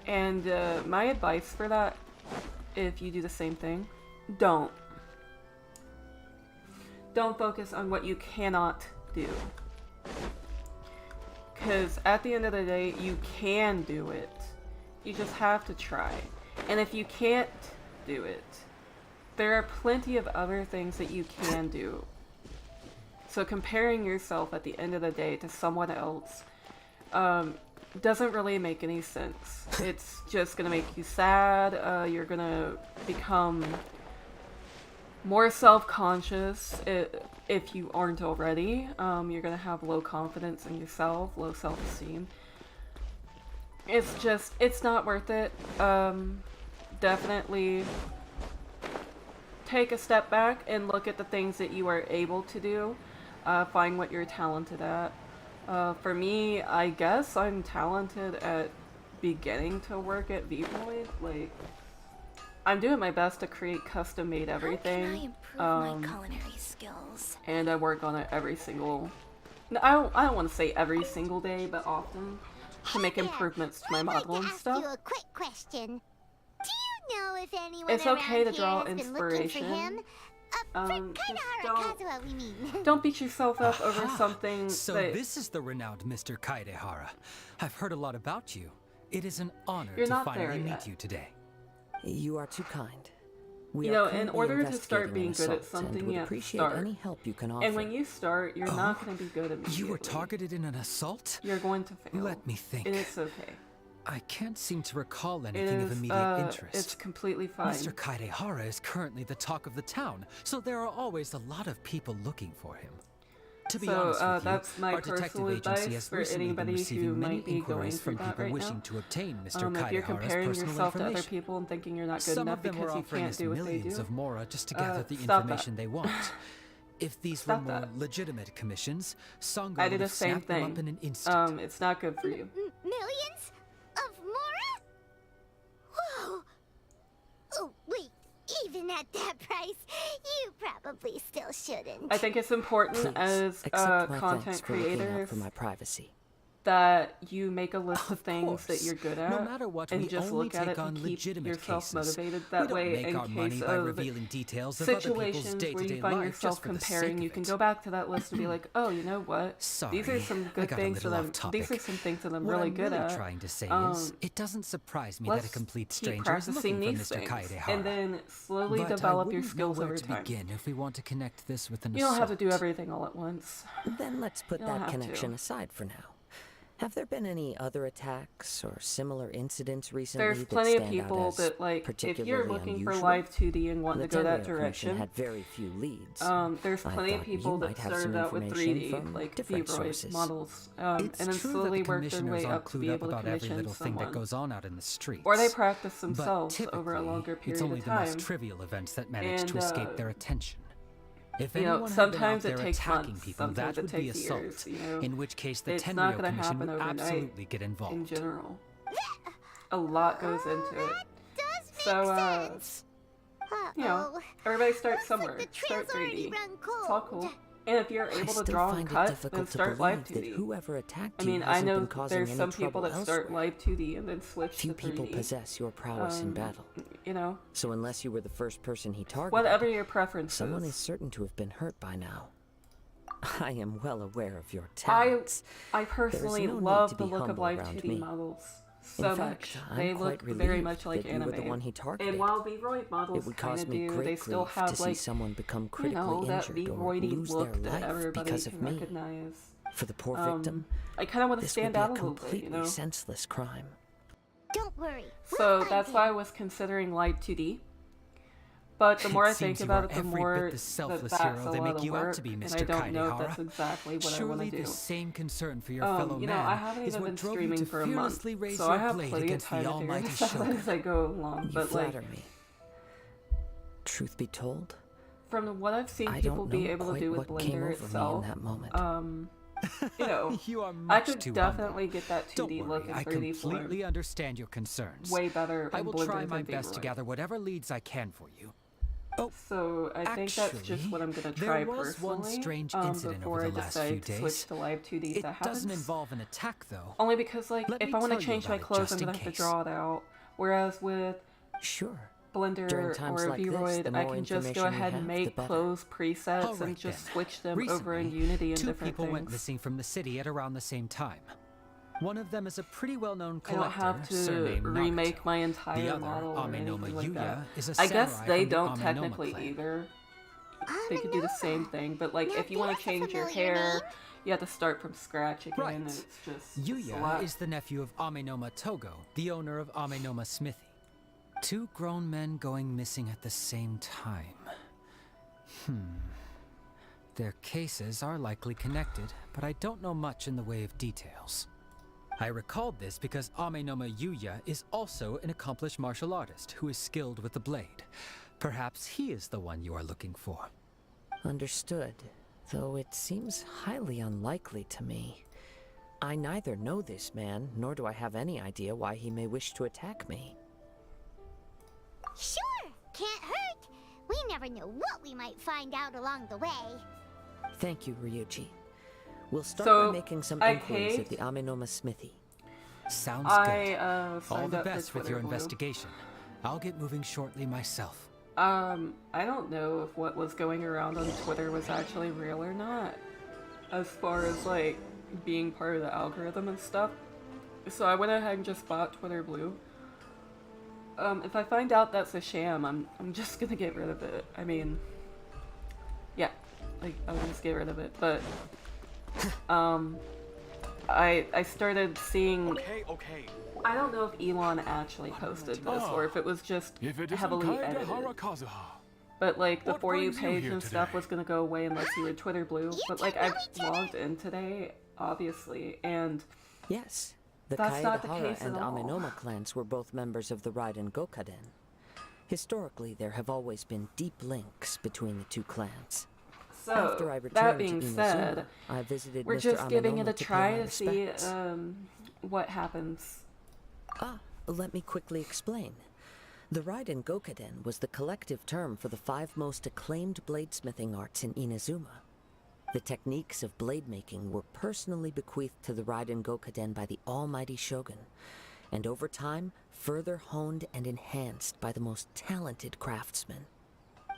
And my advice for that, if you do the same thing, don't focus on what you cannot do. Because at the end of the day, you can do it. You just have to try. And if you can't do it, there are plenty of other things that you can do. So comparing yourself at the end of the day to someone else doesn't really make any sense. It's just gonna make you sad. You're gonna become more self-conscious if you aren't already. You're gonna have low confidence in yourself, low self-esteem. It's not worth it. Definitely take a step back and look at the things that you are able to do. Find what you're talented at. For me, I guess I'm talented at beginning to work at Vroid. Like, I'm doing my best to create custom-made everything. How can I improve my culinary skills? And I work on it every single... No, I don't want to say every single day, but often, to make improvements to my model and stuff. I'd like to ask you a quick question. Do you know if anyone It's okay around to draw here has been looking inspiration. for him? For Just Kaidahara Kazuha, we mean. Don't beat yourself up over something So that... this is the renowned Mr. Kaidahara. I've heard a lot about you. It is an honor You're to not finally there meet yet. you today. You are too kind. We You are know, in currently order to start investigating being an good at assault and something, would you have to appreciate start. any help you can offer. And when you start, you're not going to be good immediately. You were targeted in an assault? You're going to fail. Let me think. And it's okay. I can't seem to recall It anything is, of immediate interest. it's completely fine. Mr. Kaidehara is currently the talk of the town, so there are always a lot of people looking for him. To be honest with that's you, my our detective personal agency advice has for recently been anybody who receiving many might be going inquiries through from that people right wishing now. to obtain Mr. If you're Kaidehara's comparing personal yourself to other information. people and thinking you're not good Some enough of them because are you offering can't us do what they millions do, of mora just to gather the stop information that. they want. If these Stop were more that. legitimate commissions, Sangha I would did the have same snapped them up thing. in an instant. It's not good for you. Millions of mora? Whoa! Oh, wait. Even at that price, you probably still shouldn't. I think it's important Please, as accept my content thanks for looking out creators for my privacy. that you make a list of Of things that course. you're good at, No matter what, and we just only look at take it on and keep legitimate yourself cases. motivated. We That don't way, make in our money case by of revealing details of other people's situations where you day-to-day find life yourself just for the sake comparing, of you can it. go back to that list and be like, oh, you know what? These are Sorry, some I good got a things that little I'm. off These are topic. some things that I'm What really I'm good really at. trying to say is, Um, it doesn't surprise me that a Let's complete keep stranger is practicing looking for these Mr. things, Kaidehara. and then slowly But I develop your wouldn't skills know where over to time. begin if we want to connect this with an You don't have to do assault. everything all at once. Then let's put You don't that have to. connection aside for now. Have there been any other attacks or similar incidents recently There's that plenty of stand out people as that, like, if particularly you're looking for unusual? live 2D and want The to go that Tenryou Commission direction, had very few leads. there's I plenty of thought you people that might have some started out with information 3D, from like different Vroid sources. models, It's and then true slowly that the work their commissioners way aren't up to clued be up able to about every commission little thing that someone. goes on out in the streets. Or they practice But themselves over a typically, longer it's period only of the time. most trivial events that manage And, to escape their attention. If you know, anyone had been out sometimes it there takes attacking months, people, sometimes that it would be takes assault. years, you know. In which case, the It's not Tenryou gonna Commission happen would overnight absolutely get in involved. general. A lot goes into it. Does make So, sense. you know, Uh-oh. everybody starts Looks somewhere. like the Start trail's already 3D. run It's all cold. cool. And if you're I able to still draw and find it cut, then difficult to start live believe that 2D. whoever attacked I you mean, I hasn't know been causing there's any some people trouble that start elsewhere. live 2D and then switch Few to 3D. people possess your prowess in battle. You know, So unless you were the first person he targeted, whatever your preference someone is is. certain to have been hurt by now. I am well aware of your I talents. personally no need love to the be look of humble live around 2D me. models so In much. fact, I'm They quite look very relieved much like that you were the anime. one he targeted. And while Vroid It models would kind cause of me do, great they still grief have to see like, someone become you critically know, that injured or Vroid lose their look that life everybody because can of me. recognize. For the poor victim, I kind of want to this would stand be out a a little bit, completely you know. senseless crime. Don't worry. So we'll that's find why I him. was considering live 2D. But the more I It think seems you about are it, the every more bit the selfless that's hero a they lot make of you out work, to be, and Mr. I don't know if Kaidehara. that's exactly what I Surely want to do. this same concern for your fellow You know, man I haven't is even what been drove you streaming to for a month, fearlessly raise so your I have blade plenty of against time the to figure almighty this out Shogun. as I go along. You But like, flatter me. Truth be told, from what I've seen I people don't be know able to quite do with what came Blender over itself, me in that moment. you know, You are I much could too definitely get that humble. 2D Don't look worry, in I 3D form completely understand your concerns. way better I in will Blender try than my best to Vtuber. gather whatever leads I can for you. So I think that's just Actually, what I'm gonna there try was personally. one strange incident before over I the last few decide to switch days. to live 2D. It That doesn't happens. involve an attack, though. Only because, like, Let if me I want tell to you change my about it clothes, just I'm in gonna have to case. draw it out. Whereas with Sure. Blender During times or like this, Vroid, the I more can just go information we ahead and have, make the better. clothes presets All right, and just then. switch them over in Recently, Unity and two different people things. went missing from the city at around the same time. One of them is a pretty well-known I don't collector, have to surnamed remake Naruto. my The entire other, model or Amenoma anything like that. Yuya, is a I guess samurai they from the don't Amenoma technically clan. either. They could do the same thing, but like Now if you want that's to a change your familiar hair, name. you have to start from scratch again. Right. And it's just it's a Yuya lot. is the nephew of Amenoma Togo, the owner of Amenoma Smithy. Two grown men going missing at the same time. Their cases are likely connected, but I don't know much in the way of details. I recalled this because Amenoma Yuya is also an accomplished martial artist who is skilled with the blade. Perhaps he is the one you are looking for. Understood, though it seems highly unlikely to me. I neither know this man, nor do I have any idea why he may wish to attack me. Sure, can't hurt. We never know what we might find out along the way. Thank you, Ryuji. We'll start So, by making some I inquiries hate- at the Amenoma Smithy. Sounds I good. All signed the up best for with Twitter your Blue. investigation. I'll get moving shortly myself. I don't know if what was going around on Twitter was actually real or not, as far as like being part of the algorithm and stuff. So I went ahead and just bought Twitter Blue. If I find out that's a sham, I'm just gonna get rid of it. I mean, yeah, like I'll just get rid of it. But I started seeing. Okay. I don't know if Elon actually posted this or if it was just If it isn't heavily edited. Kaidehara Kazuha, But like the What For You brings you page here and stuff today? was gonna go away unless you were Twitter Blue. But like I logged in today, obviously, and Yes, the That's not the Kaedehara case at and all. Amenoma clans were both members of the Raiden Gokaden. Historically, there have always been deep links between the two clans. After I so returned that being to Inazuma, said, I visited we're Mr. just giving it Amenoma a to pay try my to see respects. what happens. Let me quickly explain. The Raiden Gokaden was the collective term for the 5 most acclaimed bladesmithing arts in Inazuma. The techniques of blade making were personally bequeathed to the Raiden Gokaden by the almighty Shogun, and over time, further honed and enhanced by the most talented craftsmen.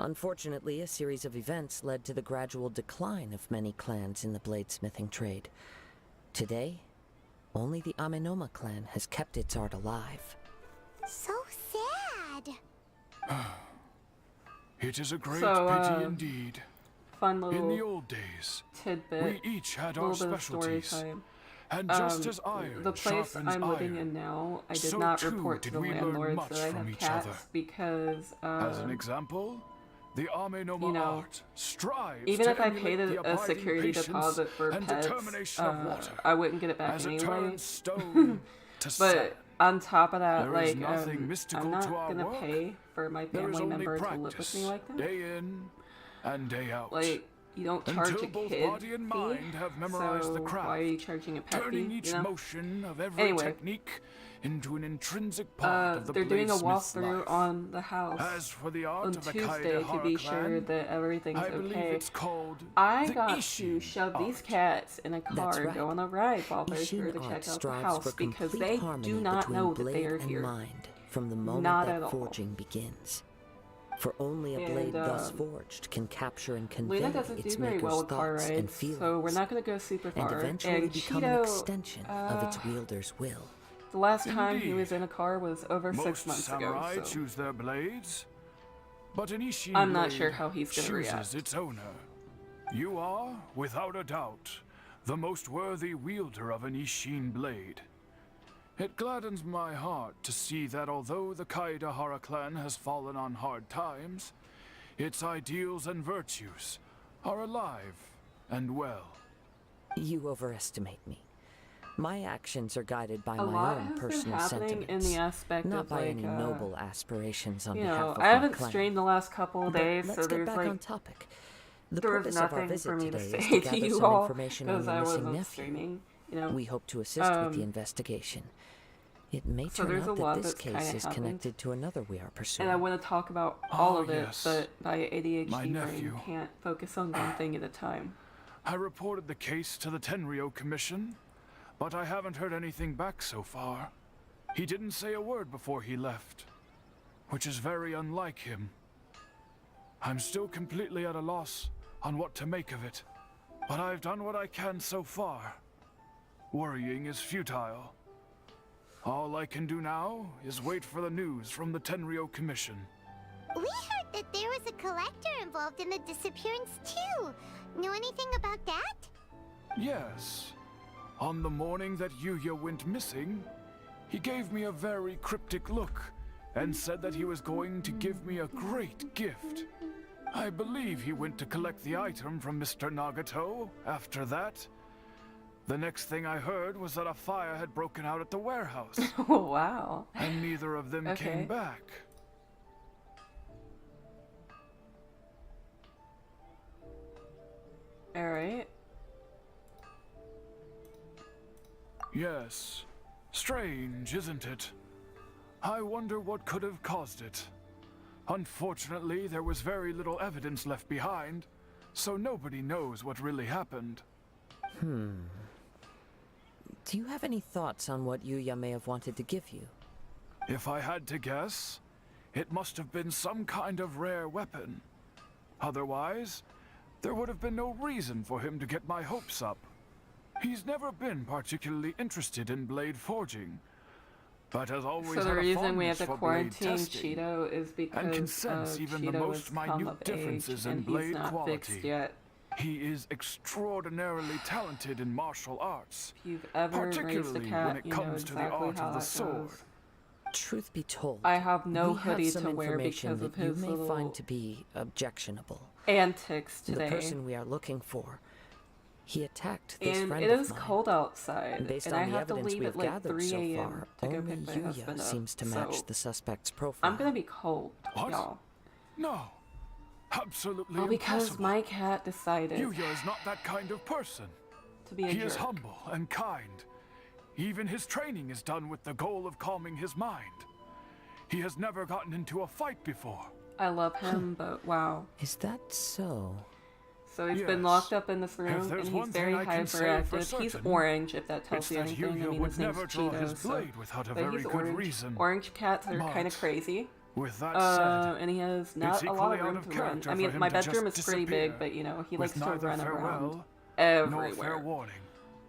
Unfortunately, a series of events led to the gradual decline of many clans in the bladesmithing trade. Today, only the Amenoma clan has kept its art alive. So sad. it is a great So, pity indeed. Fun In the little old days, tidbit, we each had little our bit of story specialties. time. And just as iron The place sharpens I'm living iron, in now, I did so not too report to did the we learn landlords much that I from have each cats other. because, As an example, the Amenoma you know, art strives even to if I emulate paid the a abiding security patience deposit for and pets, determination of water, I wouldn't get it back as it anyway. turns stone to sand. But on top of that, There is like, nothing mystical I'm not to our gonna work. pay for my There is family only member to practice, live with me like that. day in and day out. Like, you don't charge Until a both kid body and fee, mind have memorized so the craft, why are you charging a pet turning fee? each You know? motion of every Anyway, technique into an intrinsic part of the they're doing a bladesmith's walkthrough life. on the house As for the art on of the Tuesday to Kaedehara be clan, sure that everything's I believe okay. it's called I the got to Ishin shove these art. cats in a car and right. go on a ride while they're here Ishin to art check out the strives house for because complete they harmony do not between know that blade they are and here. mind from the moment Not that at all. forging begins. For only a And, blade thus forged can capture and convey Luna doesn't do its very maker's well with car thoughts and rides, feelings, so we're not going to go super and far. eventually And become Cheeto, an extension of its wielder's will. the last time he Indeed. was in a car was over Most 6 months ago, samurai so choose their blades, but an Ishin I'm not blade sure how he's gonna chooses react. its owner. You are, without a doubt, the most worthy wielder of an Ishin blade. It gladdens my heart to see that although the Kaedahara clan has fallen on hard times, its ideals and virtues are alive and well. You overestimate me. My actions are guided by A my lot own has been personal happening sentiments, in the aspect not of by like, any noble aspirations on you behalf know, of I my haven't clan. streamed the last couple of But days, let's so get there's back like on topic. The there was purpose of our nothing visit for me to today is say to to gather you some all information on because your I missing wasn't nephew. streaming. You know, We hope to assist with the investigation. It may so turn there's a out lot that this that's kinda case is happened. connected to another we are pursuing. and I want to talk about all Oh, of it, yes. but my ADHD My brain nephew. can't focus on one thing at a time. I reported the case to the Tenryou Commission, but I haven't heard anything back so far. He didn't say a word before he left, which is very unlike him. I'm still completely at a loss on what to make of it, but I've done what I can so far. Worrying is futile. All I can do now is wait for the news from the Tenryou Commission. We heard that there was a collector involved in the disappearance too. Know anything about that? Yes. On the morning that Yuya went missing, he gave me a very cryptic look and said that he was going to give me a great gift. I believe he went to collect the item from Mr. Nagato after that. The next thing I heard was that a fire had broken out at the warehouse, Oh, wow. and neither of them Okay. came back. Alright. Yes. Strange, isn't it? I wonder what could have caused it. Unfortunately, there was very little evidence left behind, so nobody knows what really happened. Do you have any thoughts on what Yuya may have wanted to give you? If I had to guess, it must have been some kind of rare weapon. Otherwise, there would have been no reason for him to get my hopes up. He's never been particularly interested in blade forging, but has always So the had a reason we have fondness to for blade quarantine testing, Cheeto is because and can sense even the Cheeto most has come minute of age differences in and he's blade not fixed quality. yet. He is extraordinarily talented in martial arts, If you've ever raised a particularly cat, when it you know comes to the exactly art how of the that sword. goes. Truth be told, I have no we hoodie have some to wear information because of that you his may little find to be objectionable. antics The today. person we are looking for, he attacked this And friend it of is mine. cold outside, And based and on I the have to evidence leave we've at like gathered 3 so a.m. far, to go only pick my Yuya husband up. seems to match So the suspect's profile. I'm gonna be cold, What? y'all. No, absolutely Well, because impossible. my cat decided Yuya is not that kind of person. to be a He jerk. is humble and kind. Even his training is done with the goal of calming his mind. He has never gotten into a fight before. I love him, but wow. Is that so? So he's been Yes. locked up in this If room, there's and one he's thing very I can say for hyperactive. He's certain, orange, if that tells It's you that anything. I Yuya mean, would his name's never draw Cheeto, his so. blade without a But very he's good orange. reason. Orange cats are kind of But crazy. With that said, And he has not a lot equally of out room of to run. character I for mean, him my to bedroom just is pretty big, disappear but you know, he with likes to neither run around farewell nor fair everywhere. warning.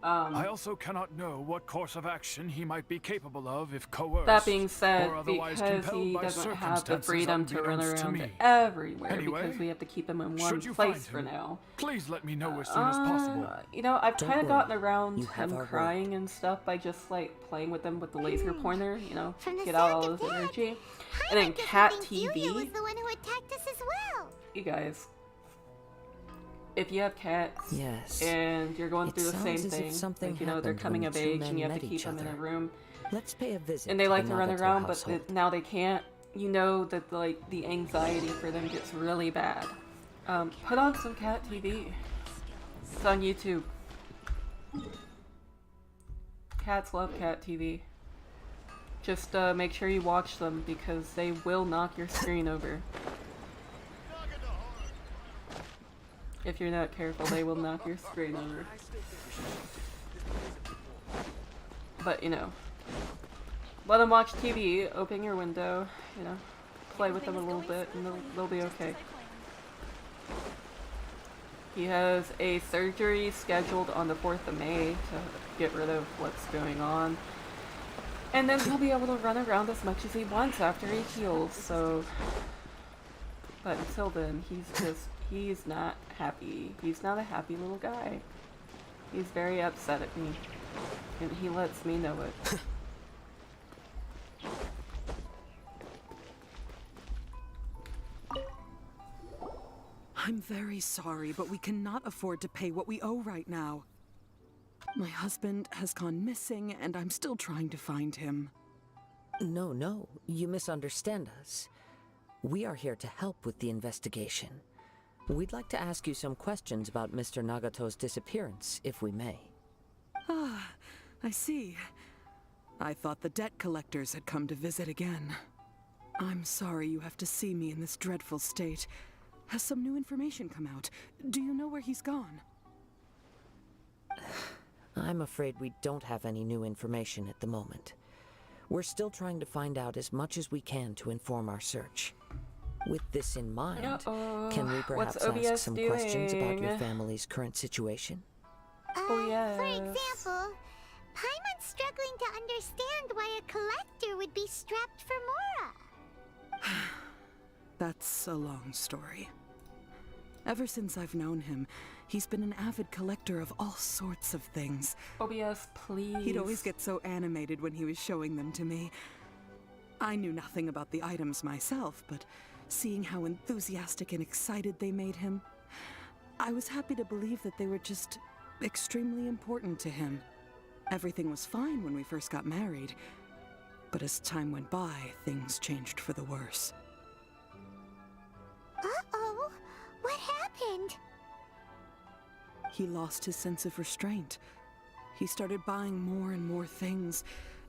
I also cannot know what course of action he might be capable of if coerced That being said, or otherwise because compelled he by doesn't have the circumstances freedom to run unbeknownst to around me. everywhere, Anyway, because we have to keep him in one Should you place find for him, now. please let me know as soon as possible. You know, I've Don't kind of worry, gotten around you have him our crying and stuff by just like playing with them with the laser pointer, you know, From the get out sound all of his that, energy. I And then like to Cat think Yuya was TV, the one who attacked us as well. you guys, if you have cats Yes. and you're going It through the same sounds as if thing, something like, you know, they're happened coming when of the two age and men you have to met keep each them in a other. room, Let's pay a visit and they to like the to run Nagato around, but household. now they can't. You know that like the anxiety for them gets really bad. Put on some cat TV. It's on YouTube. Cats love cat TV. Just make sure you watch them because they will knock your screen over. If you're not careful, they will knock your screen over. But you know, let them watch TV, open your window, you know, play with them a little bit, and they'll be okay. He has a surgery scheduled on the 4th of May to get rid of what's going on. And then he'll be able to run around as much as he wants after he heals, so... But until then, he's not happy. He's not a happy little guy. He's very upset at me. And he lets me know it. I'm very sorry, but we cannot afford to pay what we owe right now. My husband has gone missing, and I'm still trying to find him. No, you misunderstand us. We are here to help with the investigation. We'd like to ask you some questions about Mr. Nagato's disappearance, if we may. Ah, I see. I thought the debt collectors had come to visit again. I'm sorry you have to see me in this dreadful state. Has some new information come out? Do you know where he's gone? I'm afraid we don't have any new information at the moment. We're still trying to find out as much as we can to inform our search. With this in mind, can we perhaps ask some questions about your family's current situation? Oh, yes. For example, Paimon's struggling to understand why a collector would be strapped for Mora. That's a long story. Ever since I've known him, he's been an avid collector of all sorts of things. OBS, please. He'd always get so animated when he was showing them to me. I knew nothing about the items myself, but seeing how enthusiastic and excited they made him, I was happy to believe that they were just extremely important to him. Everything was fine when we first got married, but as time went by, things changed for the worse. Uh-oh, what happened? He lost his sense of restraint. He started buying more and more things,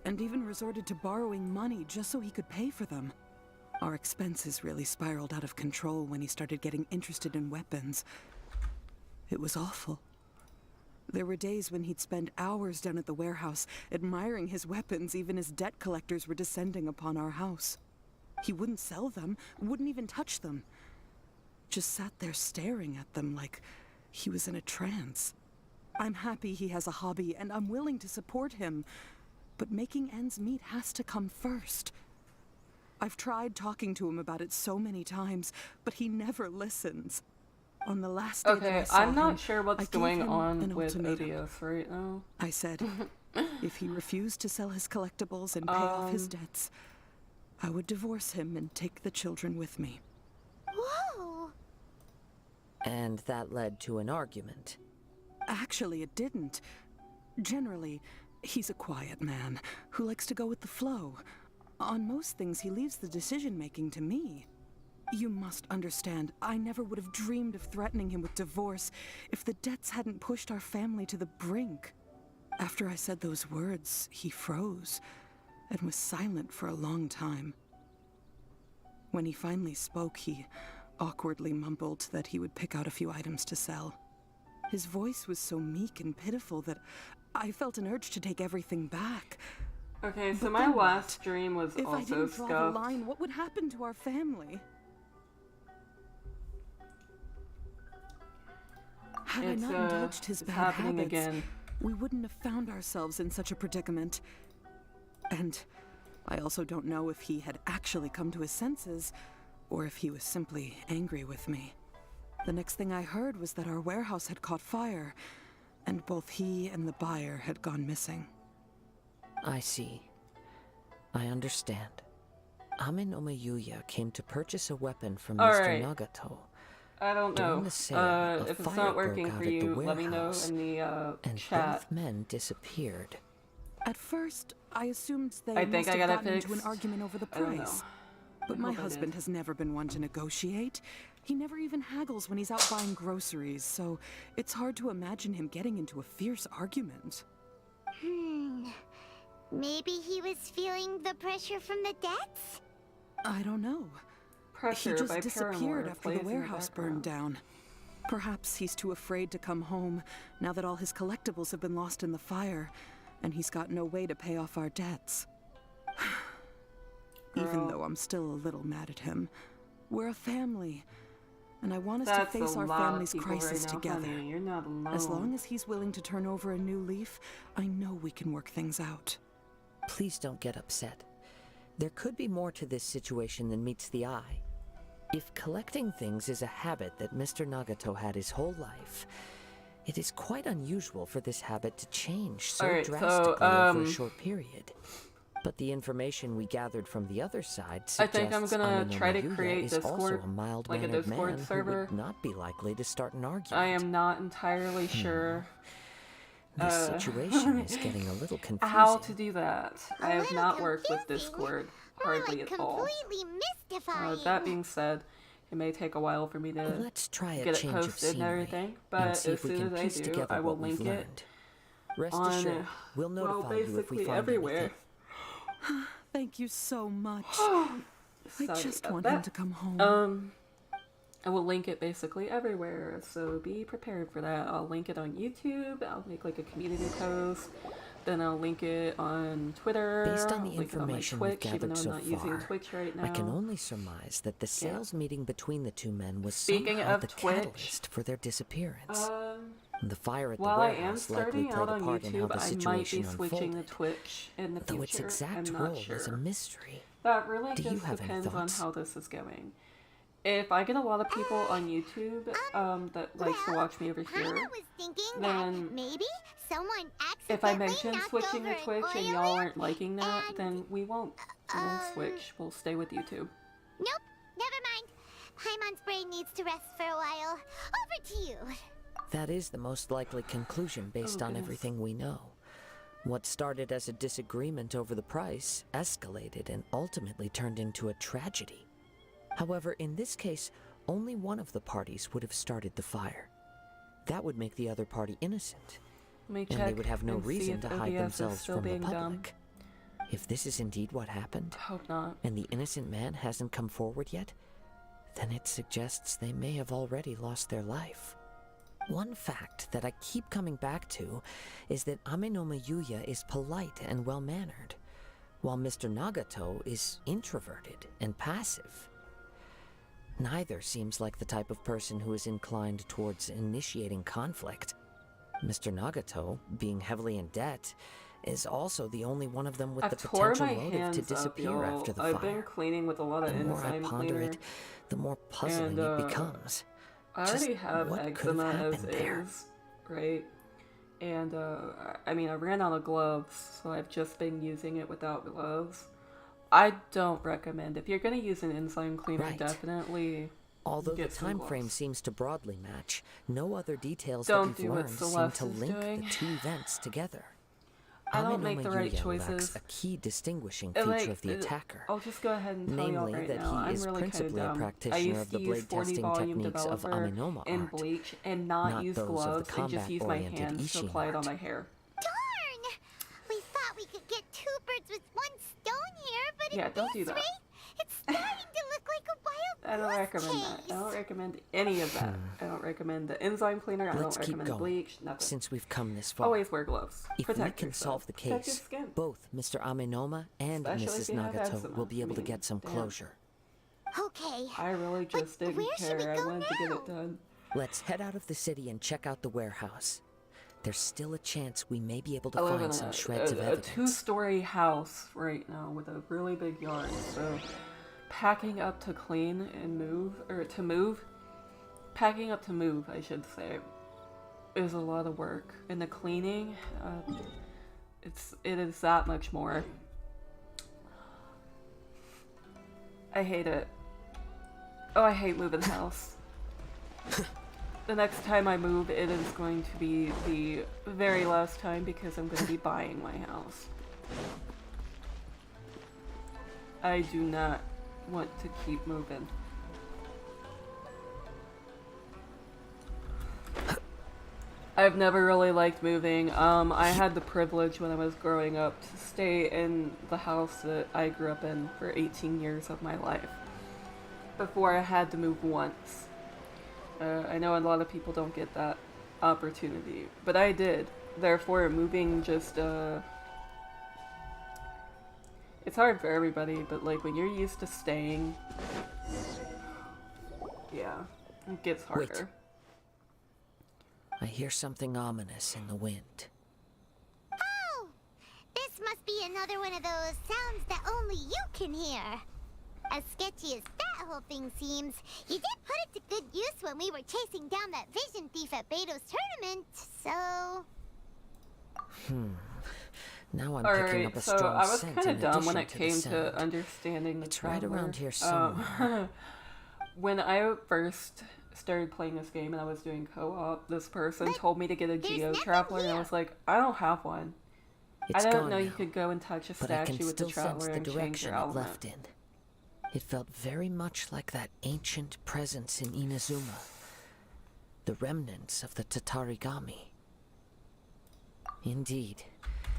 and even resorted to borrowing money just so he could pay for them. Our expenses really spiraled out of control when he started getting interested in weapons. It was awful. There were days when he'd spend hours down at the warehouse, admiring his weapons even as debt collectors were descending upon our house. He wouldn't sell them, wouldn't even touch them. Just sat there staring at them like he was in a trance. I'm happy he has a hobby, and I'm willing to support him. But making ends meet has to come first. I've tried talking to him about it so many times, but he never listens. On the last day that I saw I'm not him, sure I what's gave going him on an with ultimatum. OBS right now. I said, if he refused to sell his collectibles and pay off his debts, I would divorce him and take the children with me. Whoa! And that led to an argument. Actually, it didn't. Generally, he's a quiet man who likes to go with the flow. On most things, he leaves the decision-making to me. You must understand, I never would have dreamed of threatening him with divorce if the debts hadn't pushed our family to the brink. After I said those words, he froze and was silent for a long time. When he finally spoke, he awkwardly mumbled that he would pick out a few items to sell. His voice was so meek and pitiful that I felt an urge to take everything back. Okay, so But my then last what? stream was If I also didn't draw the scuffed. line, what would happen to our family? Had I not indulged his it's bad happening habits, again. we wouldn't have found ourselves in such a predicament. And I also don't know if he had actually come to his senses, or if he was simply angry with me. The next thing I heard was that our warehouse had caught fire, and both he and the buyer had gone missing. I see. I understand. Ame no Yuya came to purchase a weapon from Mr. Alright. Nagato. I don't know. During the sale, a If it's fire not broke working out for at the you, let me know warehouse, in the and chat. both men disappeared. At first, I assumed they I think must I have got it gotten into an fixed. argument over the I don't know. price. But my hope I husband did. has never been one to negotiate. He never even haggles when he's out buying groceries, so it's hard to imagine him getting into a fierce argument. Maybe he was feeling the pressure from the debts? I don't know. Pressure He just by disappeared Paramore after plays the in warehouse burned down. Perhaps he's too afraid to come home now that all his collectibles have been lost in the fire, and he's got no way to pay off our debts. Even Girl. though I'm still a little mad at him. We're a family, and I want us That's to face a our lot of family's people crisis right now, together. honey. You're not alone. As long as he's willing to turn over a new leaf, I know we can work things out. Please don't get upset. There could be more to this situation than meets the eye. If collecting things is a habit that Mr. Nagato had his whole life, it is quite unusual for this habit to change so Alright, so, drastically over a short period. But the information we gathered from the other side I think I'm suggests gonna try to Ameno create Mayuya is also Discord, a like a mild-mannered Discord man server. who would not be likely to start an argument. I am not entirely sure This situation is getting a little confusing. how to do that. I have little not worked with confusing. Discord More hardly like at all. completely mystifying. That being said, it may take a while for me to Let's try a get it change of posted and scenery everything, and but see as if we soon can as I piece do, together I will what we've link it learned. Rest on, assured, we'll notify you if we basically find everywhere. anything. Thank you so much. Sorry I just about want that. him to come home. I will link it basically everywhere, so be prepared for that. I'll link it on YouTube, I'll make like a community post, then I'll link it on Twitter, Based on the I'll link it on my information we've Twitch, even gathered though I'm so not using far, Twitch right now. I can only surmise that the sales meeting between the two men was Speaking somehow of the Twitch, catalyst for their disappearance. The fire at the while I am warehouse likely starting played out a on part in how YouTube, the I might be situation switching to unfolded. Twitch in the future. Though its exact I'm role not sure. is a mystery. That really Do you just have any depends on thoughts? how this is going. If I get a lot of people on YouTube that likes to watch me over here, Kinda was thinking then that maybe someone if I accidentally mention knocked switching over to Twitch an and oil y'all lamp, aren't liking that, and, then we won't switch. We'll stay with YouTube. Nope, never mind. Paimon's brain needs to rest for a while. Over to you. That is the most likely conclusion based on goodness. everything we know. What started as a disagreement over the price escalated and ultimately turned into a tragedy. However, in this case, only one of the parties would have started the fire. That would make the other party innocent, Let me and check they would have no and see reason if to hide OBS is themselves still from the being dumb. public. If this is indeed what happened, Hope not. and the innocent man hasn't come forward yet, then it suggests they may have already lost their life. One fact that I keep coming back to is that Ameno Mayuya is polite and well-mannered, while Mr. Nagato is introverted and passive. Neither seems like the type of person who is inclined towards initiating conflict. Mr. Nagato, being heavily in debt, is also the only one of them with I've the tore potential my motive hands to up, disappear y'all. after the I've fire. been cleaning with a lot of The more I enzyme ponder cleaner. it, the more puzzling And, it becomes. I already Just have what could eczema have as happened there? is, right? And I mean, I ran out of gloves, so I've just been using it without gloves. I don't recommend. If you're gonna use an enzyme cleaner, Right. definitely Although the get some time gloves. frame seems to broadly match, no other details Don't that do we've what learned seem Celeste to is link doing. the two events together. I don't Ameno make the right Mayuya choices. lacks a key distinguishing And, feature like, of the attacker. I'll just go ahead and tell y'all Namely, right that now, he I'm is really kind of principally a dumb. I practitioner used of the to use blade 40 testing volume techniques of developer Amenoma and art, bleach and not not use those of the gloves and just use my combat-oriented hands to Ishin apply it on art. my hair. Darn! We thought we could get two birds with one stone here, but Yeah, at don't this do that. rate, it's starting to look like a wild I don't goose recommend that. chase. I don't recommend any of that. I don't recommend the enzyme cleaner. I Let's don't keep recommend going, bleach. Nothing. since we've come this far. Always wear gloves. If we Protect can yourself. solve the Protect your case, skin. both Mr. Amenoma and Especially Mrs. if you have Nagato eczema. will be able to I mean, get some damn. closure. Okay. I really But just didn't where should we care. I go wanted to get now? it done. Let's head out of the city and check out the warehouse. There's still a chance we may be able to I live find in some shreds of a evidence. two-story house right now with a really big yard. So packing up to clean and move, or to move, packing up to move, I should say, is a lot of work. And the cleaning, it is that much more. I hate it. Oh, I hate moving house. The next time I move, it is going to be the very last time because I'm going to be buying my house. I do not want to keep moving. I've never really liked moving. I had the privilege when I was growing up to stay in the house that I grew up in for 18 years of my life before I had to move once. I know a lot of people don't get that opportunity, but I did. Therefore, moving just, it's hard for everybody, but like when you're used to staying, yeah, it gets harder. Wait. I hear something ominous in the wind. Oh! This must be another one of those sounds that only you can hear. As sketchy as that whole thing seems, you did put it to good use when we were chasing down that vision thief at Beto's tournament, so... Now I'm picking up a so strong I was scent kind of in dumb when addition it to the came sound. to understanding the It's right Traveler. around here somewhere. When I first started playing this game and I was doing co-op, this person told me to get a Geo Traveler, and I was like, I don't have one. It's I don't gone know now, you could go and touch a but I statue can with the still sense Traveler the and change direction your it element. left in. It felt very much like that ancient presence in Inazuma. The remnants of the Tatarigami. Indeed.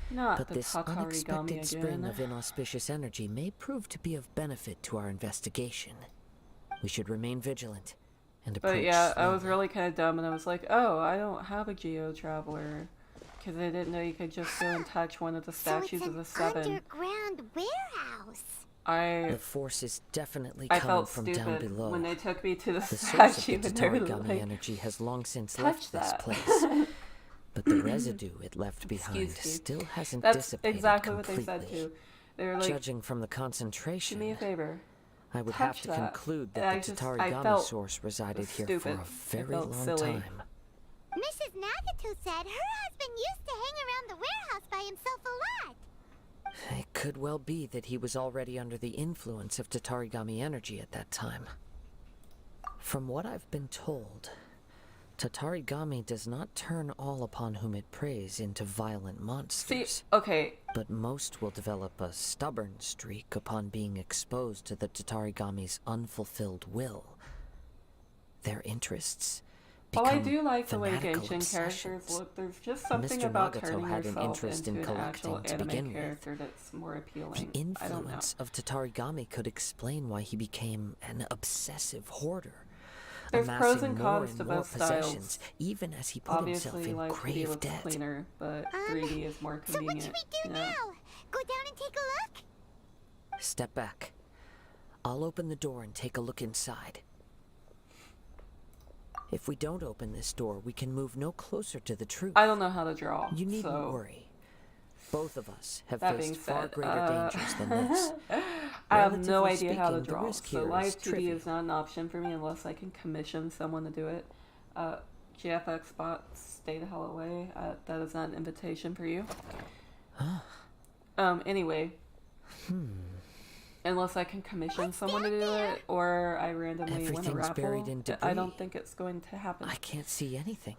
Not But the this Tatarigami unexpected spring again. of inauspicious energy may prove to be of benefit to our investigation. We should remain vigilant and approach But yeah, I was slowly. really kind of dumb, and I was like, oh, I don't have a Geo Traveler. Because I didn't know you could just go and touch one of the statues so of the it's seven. an underground warehouse. The force is definitely I coming felt from down stupid below. when they took me to the The source statue of the and they were Tatarigami like, energy has long since touch left that. this place. But the residue it left behind Excuse me. still hasn't That's dissipated exactly completely. what they said too. They were like, Judging from the do concentration, me a favor. I would touch have to that. conclude And that I the just- I Tatarigami felt source resided here stupid. for a I very felt long silly. time. Mrs. Nagato said her husband used to hang around the warehouse by himself a lot. It could well be that he was already under the influence of Tatarigami energy at that time. From what I've been told, Tatarigami does not turn all upon whom it preys into violent See, monsters. okay, But most will develop a stubborn streak upon being exposed to the Tatarigami's unfulfilled will. Their interests while I become do like the way fanatical Genshin characters obsessions. look, there's just something Mr. about Nagato turning had an yourself interest into in an actual collecting to begin anime with. character that's more The appealing. I don't know. influence of Tatarigami could explain why he became an obsessive hoarder, There's amassing pros and more cons and to more both possessions, styles. even as he put himself Obviously, in like 2D grave looks debt. cleaner, but 3D is more So what convenient. should we do Yeah. now? Go down and take a look? Step back. I'll open the door and take a look inside. If we don't open this door, we can move no closer to the truth. I don't know how to draw. You needn't so worry. Both of us have that faced being far said, greater dangers than this. I have no Relatively idea how to speaking, the draw. risk So here live is 2D trivial. is not an option for me unless I can commission someone to do it. GFX bot, stay the hell away. That is not an invitation for you. Anyway. Unless I can commission someone to do it, or I randomly win a Everything's raffle, buried in I don't debris. think it's going to happen. I can't see anything.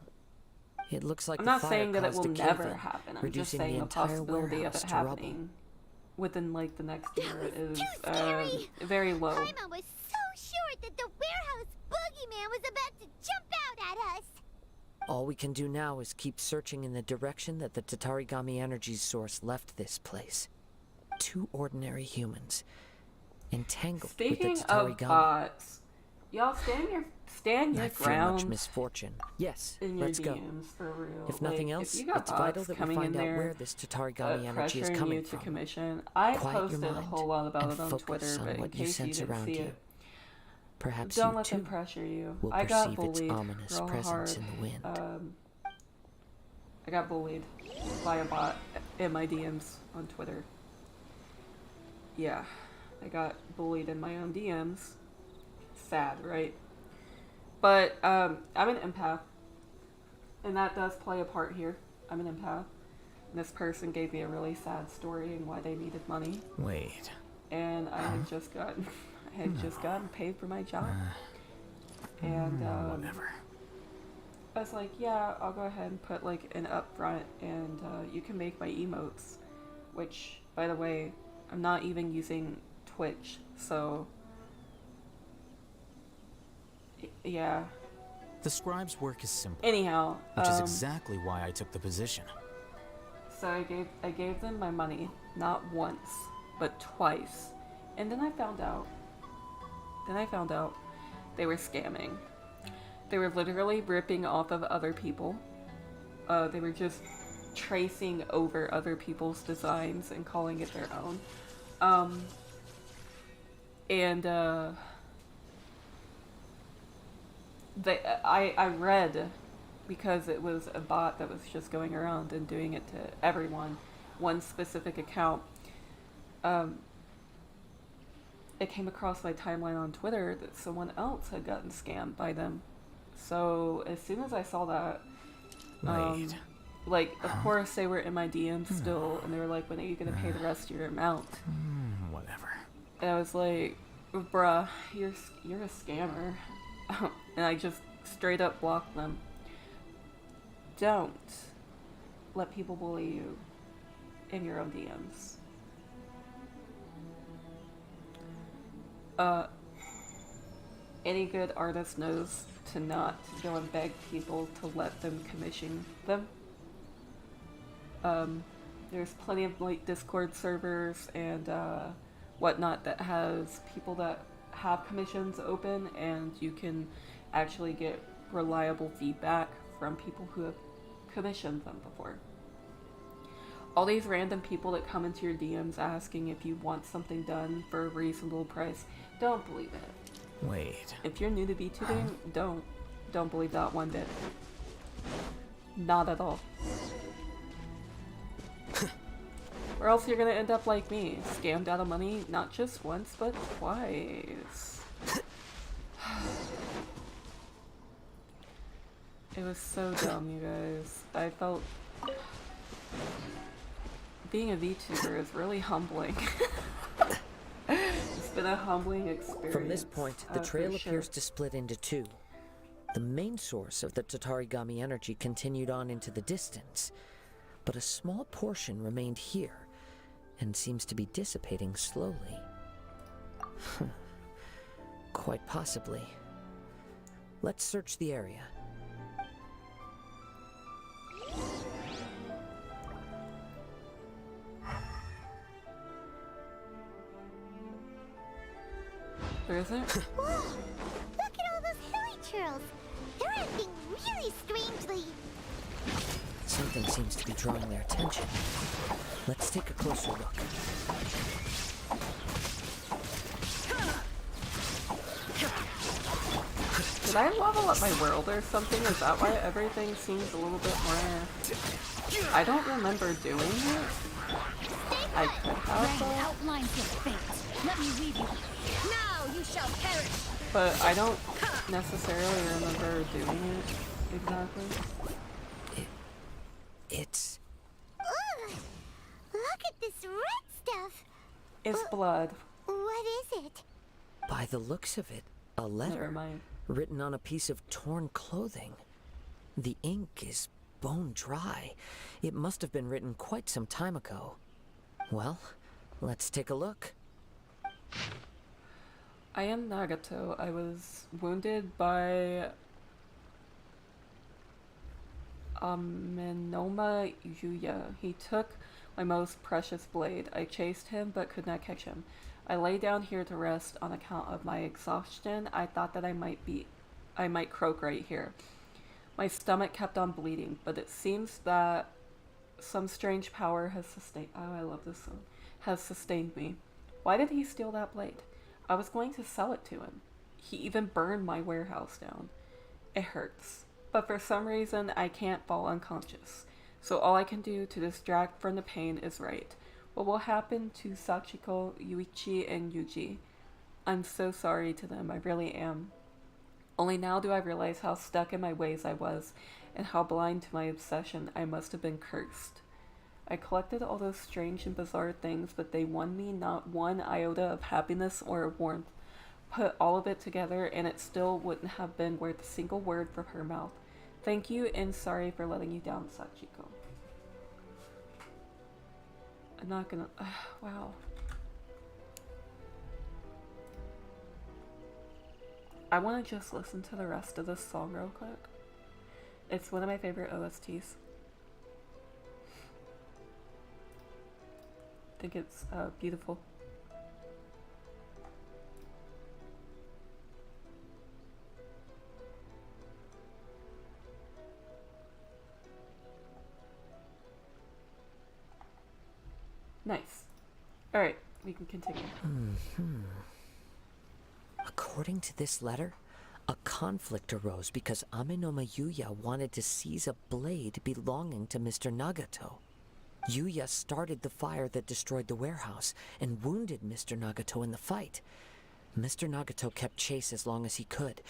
It looks like I'm the not fire saying that it caused will a never cave-in, happen. I'm just reducing saying the the entire possibility of warehouse it to rubble. happening within like the next year is too scary. very low. Paimon was so sure that the warehouse boogeyman was about to jump out at us. All we can do now is keep searching in the direction that the Tatarigami energy source left this place. Two ordinary humans, entangled Speaking with the of Tatarigami. bots, y'all stand your I fear ground much misfortune. Yes, in your let's go. DMs for real. If nothing Like, else, if you got it's vital bots that we coming in find out there, where this Tatarigami energy is pressuring coming you to from. commission. I Quiet your posted a mind whole lot about and it on focus Twitter, on but in what you case you sense didn't around see you. it, Perhaps don't you let them too pressure you. will I got perceive its bullied ominous real presence hard. in the wind. I got bullied by a bot in my DMs on Twitter. Yeah, I got bullied in my own DMs. Sad, right? But I'm an empath, and that does play a part here. I'm an empath. And this person gave me a really sad story and why they needed money, Wait. and I had just gotten paid for my job, and Whatever. I was like, yeah, I'll go ahead and put like an upfront, and you can make my emotes, which, by the way, I'm not even using Twitch, so yeah. The scribe's work is simple, Anyhow, which is exactly why I took the position. so I gave them my money, not once, but twice, and then I found out they were scamming. They were literally ripping off of other people. They were just tracing over other people's designs and calling it their own. I read, because it was a bot that was just going around and doing it to everyone, one specific account. It came across my timeline on Twitter that someone else had gotten scammed by them. So as soon as I saw that, Wait. Like, of course, they were in my DMs still, and they were like, when are you gonna pay the rest of your amount? Whatever. And I was like, bruh, you're a scammer. And I just straight up blocked them. Don't let people bully you in your own DMs. Any good artist knows to not go and beg people to let them commission them. There's plenty of like Discord servers and whatnot that has people that have commissions open, and you can actually get reliable feedback from people who have commissioned them before. All these random people that come into your DMs asking if you want something done for a reasonable price, don't believe it. Wait. If you're new to VTubing, don't believe that one bit. Not at all. Or else you're gonna end up like me, scammed out of money not just once, but twice. It was so dumb, you guys. I felt... Being a VTuber is really humbling. It's been a humbling experience. From this point, the trail for sure. appears to split into two. The main source of the Tatarigami energy continued on into the distance, but a small portion remained here and seems to be dissipating slowly. Quite possibly. Let's search the area. There isn't? Whoa! Look at all those hilly churls. They're acting really strangely. Something seems to be drawing their attention. Let's take a closer look. Did I level up my world or something? Is that why everything seems a little bit more... I don't remember doing it. I could have though. Outlines your fate. Let me lead you. Now you shall perish. But I don't necessarily remember doing it exactly. It's... Ugh! Look at this red stuff. It's blood. What is it? By the looks of it, a Never letter mind. written on a piece of torn clothing. The ink is bone dry. It must have been written quite some time ago. Well, let's take a look. I am Nagato. I was wounded by Amenoma Yuya. He took my most precious blade. I chased him but could not catch him. I lay down here to rest on account of my exhaustion. I thought that I might croak right here. My stomach kept on bleeding, but it seems that some strange power has sustained... Oh, I love this song. Has sustained me. Why did he steal that blade? I was going to sell it to him. He even burned my warehouse down. It hurts. But for some reason, I can't fall unconscious. So all I can do to distract from the pain is write. What will happen to Sachiko, Yuichi, and Yuji? I'm so sorry to them, I really am. Only now do I realize how stuck in my ways I was, and how blind to my obsession I must have been cursed. I collected all those strange and bizarre things, but they won me not one iota of happiness or of warmth. Put all of it together, and it still wouldn't have been worth a single word from her mouth. Thank you, and sorry for letting you down, Sachiko. I'm not gonna... wow. I want to just listen to the rest of this song real quick. It's one of my favorite OSTs. I think it's beautiful. Nice. Alright, we can continue. According to this letter, a conflict arose because Amenoma Yuya wanted to seize a blade belonging to Mr. Nagato. Yuya started the fire that destroyed the warehouse and wounded Mr. Nagato in the fight. Mr. Nagato kept chase as long as he could,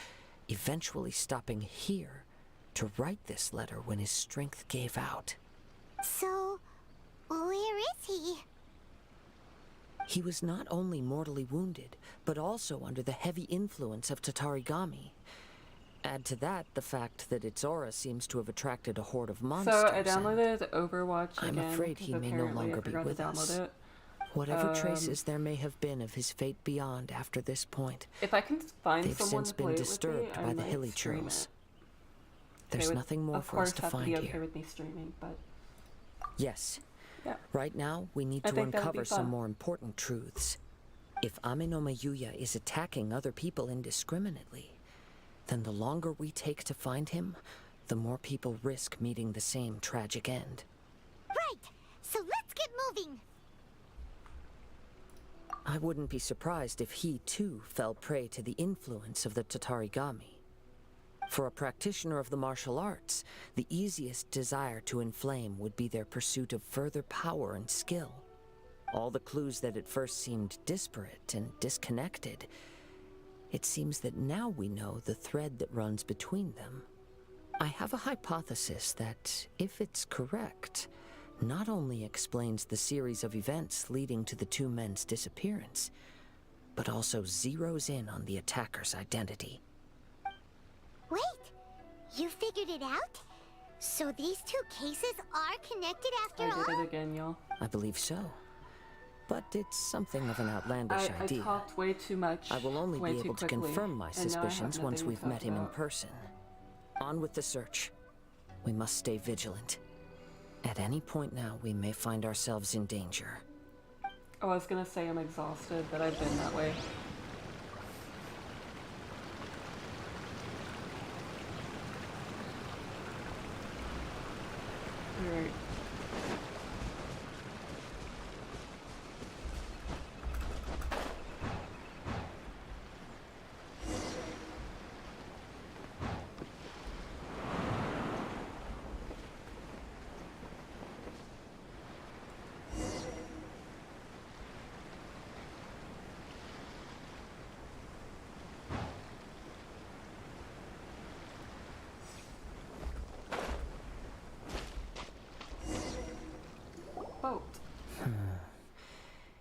eventually stopping here to write this letter when his strength gave out. So, where is he? He was not only mortally wounded, but also under the heavy influence of Tatarigami. Add to that the fact that its aura seems to have attracted a horde of monsters. So I downloaded Overwatch again. I'm afraid he may no longer be with us. Whatever traces there may have been of his fate beyond after this point, if I can find they've someone since to play been it with disturbed me, by I the might hilly stream trails. it. There's nothing more for us to find Of course, have to be okay here. with me streaming, but Yes. yeah. Right now, we need I to think that would be uncover some fun. more important truths. If Amenoma Yuya is attacking other people indiscriminately, then the longer we take to find him, the more people risk meeting the same tragic end. Right, so let's get moving. I wouldn't be surprised if he, too, fell prey to the influence of the Tatarigami. For a practitioner of the martial arts, the easiest desire to inflame would be their pursuit of further power and skill. All the clues that at first seemed disparate and disconnected, it seems that now we know the thread that runs between them. I have a hypothesis that, if it's correct, not only explains the series of events leading to the two men's disappearance, but also zeroes in on the attacker's identity. Wait, you figured it out? So these two cases are connected after I all? did it again, y'all. I believe so. But it's something of an outlandish I idea. talked way too much. I will only way be too able to quickly, confirm my and now I have suspicions once nothing to we've talk met him in about. person. On with the search. We must stay vigilant. At any point now, we may find ourselves in danger. Oh, I was gonna say I'm exhausted, but I've been that way. Alright. Boat.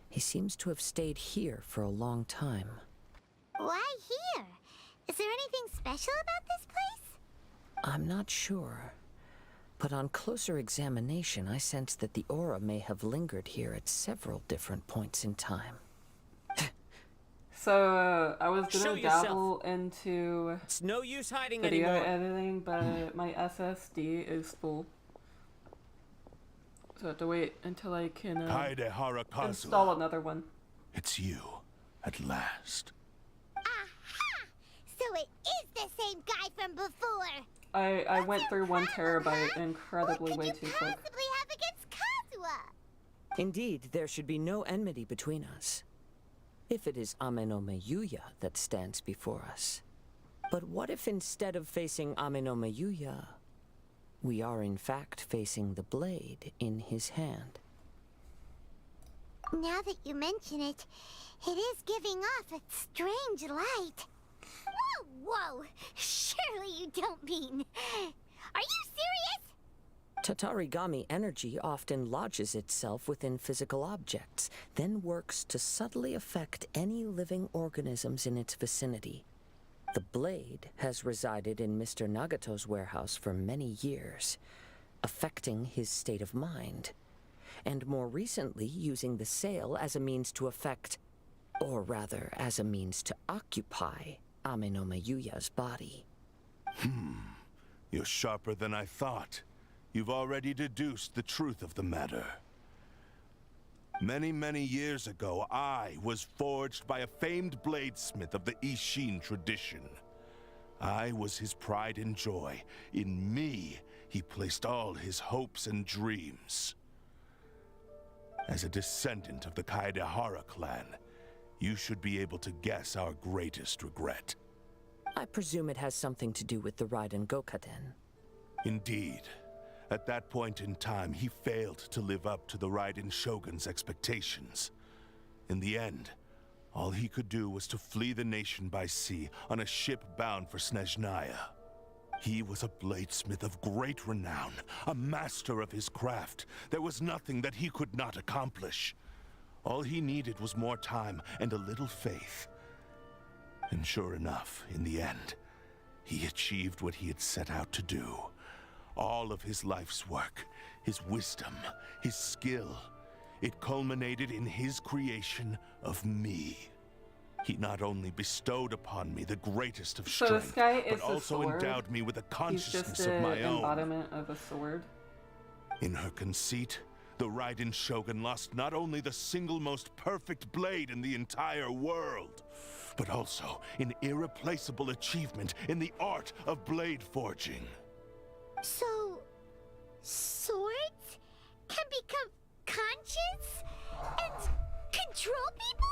He seems to have stayed here for a long time. Why here? Is there anything special about this place? I'm not sure. But on closer examination, I sense that the aura may have lingered here at several different points in time. So, I was Show gonna yourself. dabble into It's no use hiding video anymore. editing, but my SSD is full. So I have to wait until I can Kaedehara install Kazuha. another one. It's you, at last. Aha! So it is the same guy from before. I went through 1 Your problem, terabyte huh? incredibly What way could you too quick. possibly have against Kazuha? Indeed, there should be no enmity between us. If it is Amenoma Yuya that stands before us. But what if instead of facing Amenoma Yuya, we are in fact facing the blade in his hand? Now that you mention it, it is giving off a strange light. Whoa, whoa! Surely you don't mean... Are you serious? Tatarigami energy often lodges itself within physical objects, then works to subtly affect any living organisms in its vicinity. The blade has resided in Mr. Nagato's warehouse for many years, affecting his state of mind, and more recently using the sale as a means to affect, or rather as a means to occupy, Amenoma Yuya's body. You're sharper than I thought. You've already deduced the truth of the matter. Many, many years ago, I was forged by a famed bladesmith of the Ishin tradition. I was his pride and joy. In me, he placed all his hopes and dreams. As a descendant of the Kaedehara clan, you should be able to guess our greatest regret. I presume it has something to do with the Raiden Gokaden. Indeed. At that point in time, he failed to live up to the Raiden Shogun's expectations. In the end, all he could do was to flee the nation by sea on a ship bound for Snezhnaya. He was a bladesmith of great renown, a master of his craft. There was nothing that he could not accomplish. All he needed was more time and a little faith. And sure enough, in the end, he achieved what he had set out to do. All of his life's work, his wisdom, his skill, it culminated in his creation of me. He not only bestowed upon me the greatest of So this strength, guy is but a also sword. endowed me with a He's consciousness just of an my own. embodiment of a sword. In her conceit, the Raiden Shogun lost not only the single most perfect blade in the entire world, but also an irreplaceable achievement in the art of blade forging. So, swords can become conscious and control people?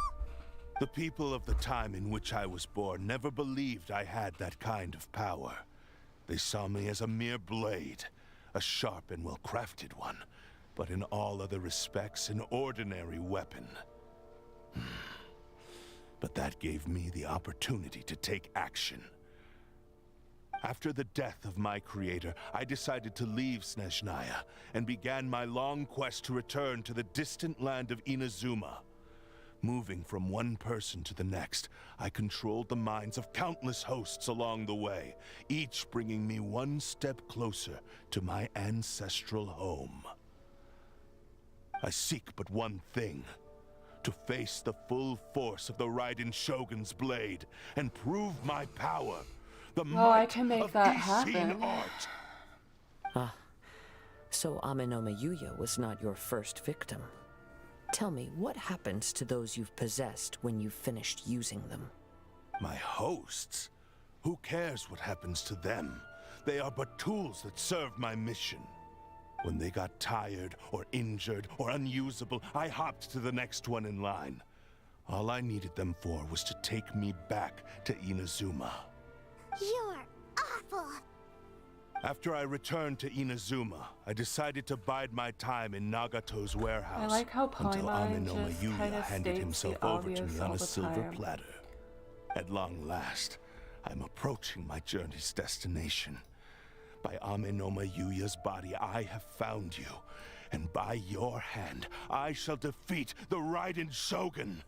The people of the time in which I was born never believed I had that kind of power. They saw me as a mere blade, a sharp and well-crafted one, but in all other respects an ordinary weapon. But that gave me the opportunity to take action. After the death of my creator, I decided to leave Snezhnaya and began my long quest to return to the distant land of Inazuma. Moving from one person to the next, I controlled the minds of countless hosts along the way, each bringing me one step closer to my ancestral home. I seek but one thing: to face the full force of the Raiden Shogun's blade and prove my power, the Well, I might can make of that Ishin happen. art. Ah, so Amenoma Yuya was not your first victim. Tell me, what happens to those you've possessed when you've finished using them? My hosts? Who cares what happens to them? They are but tools that serve my mission. When they got tired, or injured, or unusable, I hopped to the next one in line. All I needed them for was to take me back to Inazuma. You're awful. After I returned to Inazuma, I decided to bide my time in Nagato's warehouse I like how until Paimon Amenoma just Yuya kinda handed states himself the over to obvious me on all a the silver time. platter. At long last, I'm approaching my journey's destination. By Amenoma Yuya's body, I have found you, and by your hand, I shall defeat the Raiden Shogun.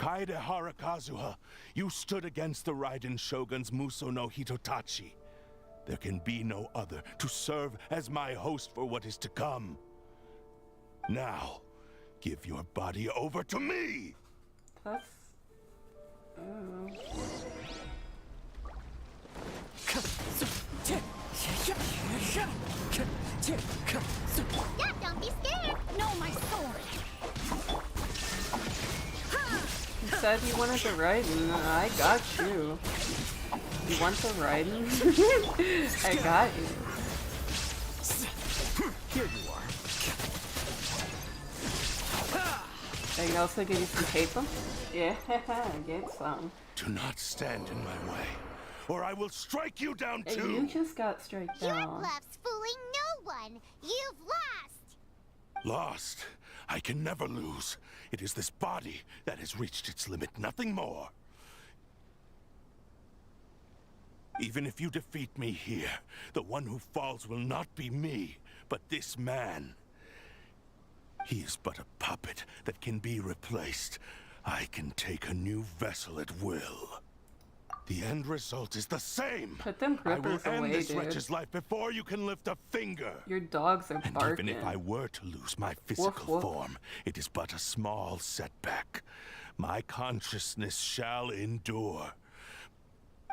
Kaedehara Kazuha, you stood against the Raiden Shogun's Muso no Hitotachi. There can be no other to serve as my host for what is to come. Now, give your body over to me! That's... Oh. Yeah, don't be scared. No, my sword. You said you wanted the Raiden. I got you. You want the Raiden? I got you. Here you are. Anything else to give you some paper? Yeah, get some. Do not stand in my way, or I will strike you down Hey, too! you just got straight Your down. bluff's fooling no one. You've lost. Lost. I can never lose. It is this body that has reached its limit, nothing more. Even if you defeat me here, the one who falls will not be me, but this man. He is but a puppet that can be replaced. I can take a new vessel at will. The end result is the same. Put them I will grippers end away, this dude. wretch's life before you can lift a finger. Your dogs are And barking. even if I were to lose my physical woof. form, it is but a small setback. My consciousness shall endure.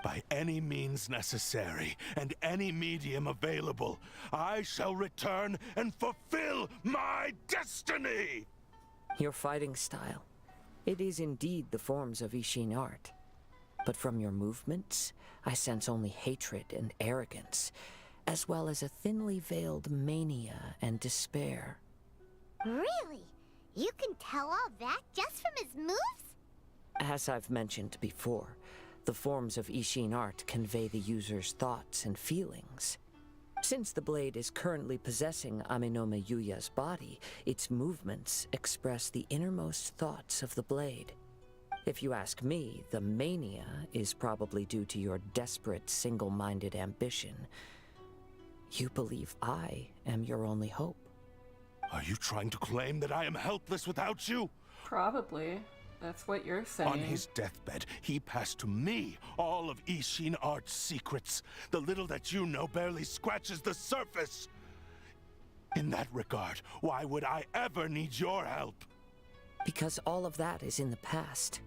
By any means necessary, and any medium available, I shall return and fulfill my destiny! Your fighting style. It is indeed the forms of Ishin art. But from your movements, I sense only hatred and arrogance, as well as a thinly veiled mania and despair. Really? You can tell all that just from his moves? As I've mentioned before, the forms of Ishin art convey the user's thoughts and feelings. Since the blade is currently possessing Amenoma Yuya's body, its movements express the innermost thoughts of the blade. If you ask me, the mania is probably due to your desperate, single-minded ambition. You believe I am your only hope. Are you trying to claim that I am helpless without you? Probably. That's what you're saying. On his deathbed, he passed to me all of Ishin Art's secrets. The little that you know barely scratches the surface. In that regard, why would I ever need your help? Because all of that is in the past.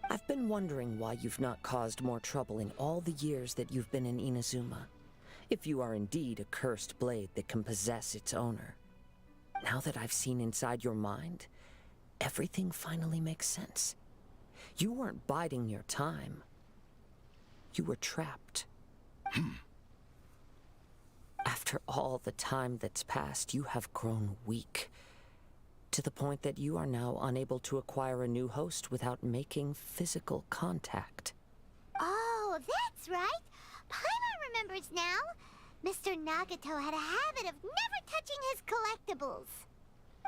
I've been wondering why you've not caused more trouble in all the years that you've been in Inazuma. If you are indeed a cursed blade that can possess its owner. Now that I've seen inside your mind, everything finally makes sense. You weren't biding your time. You were trapped. After all the time that's passed, you have grown weak. To the point that you are now unable to acquire a new host without making physical contact. Oh, that's right. Paimon remembers now. Mr. Nagato had a habit of never touching his collectibles.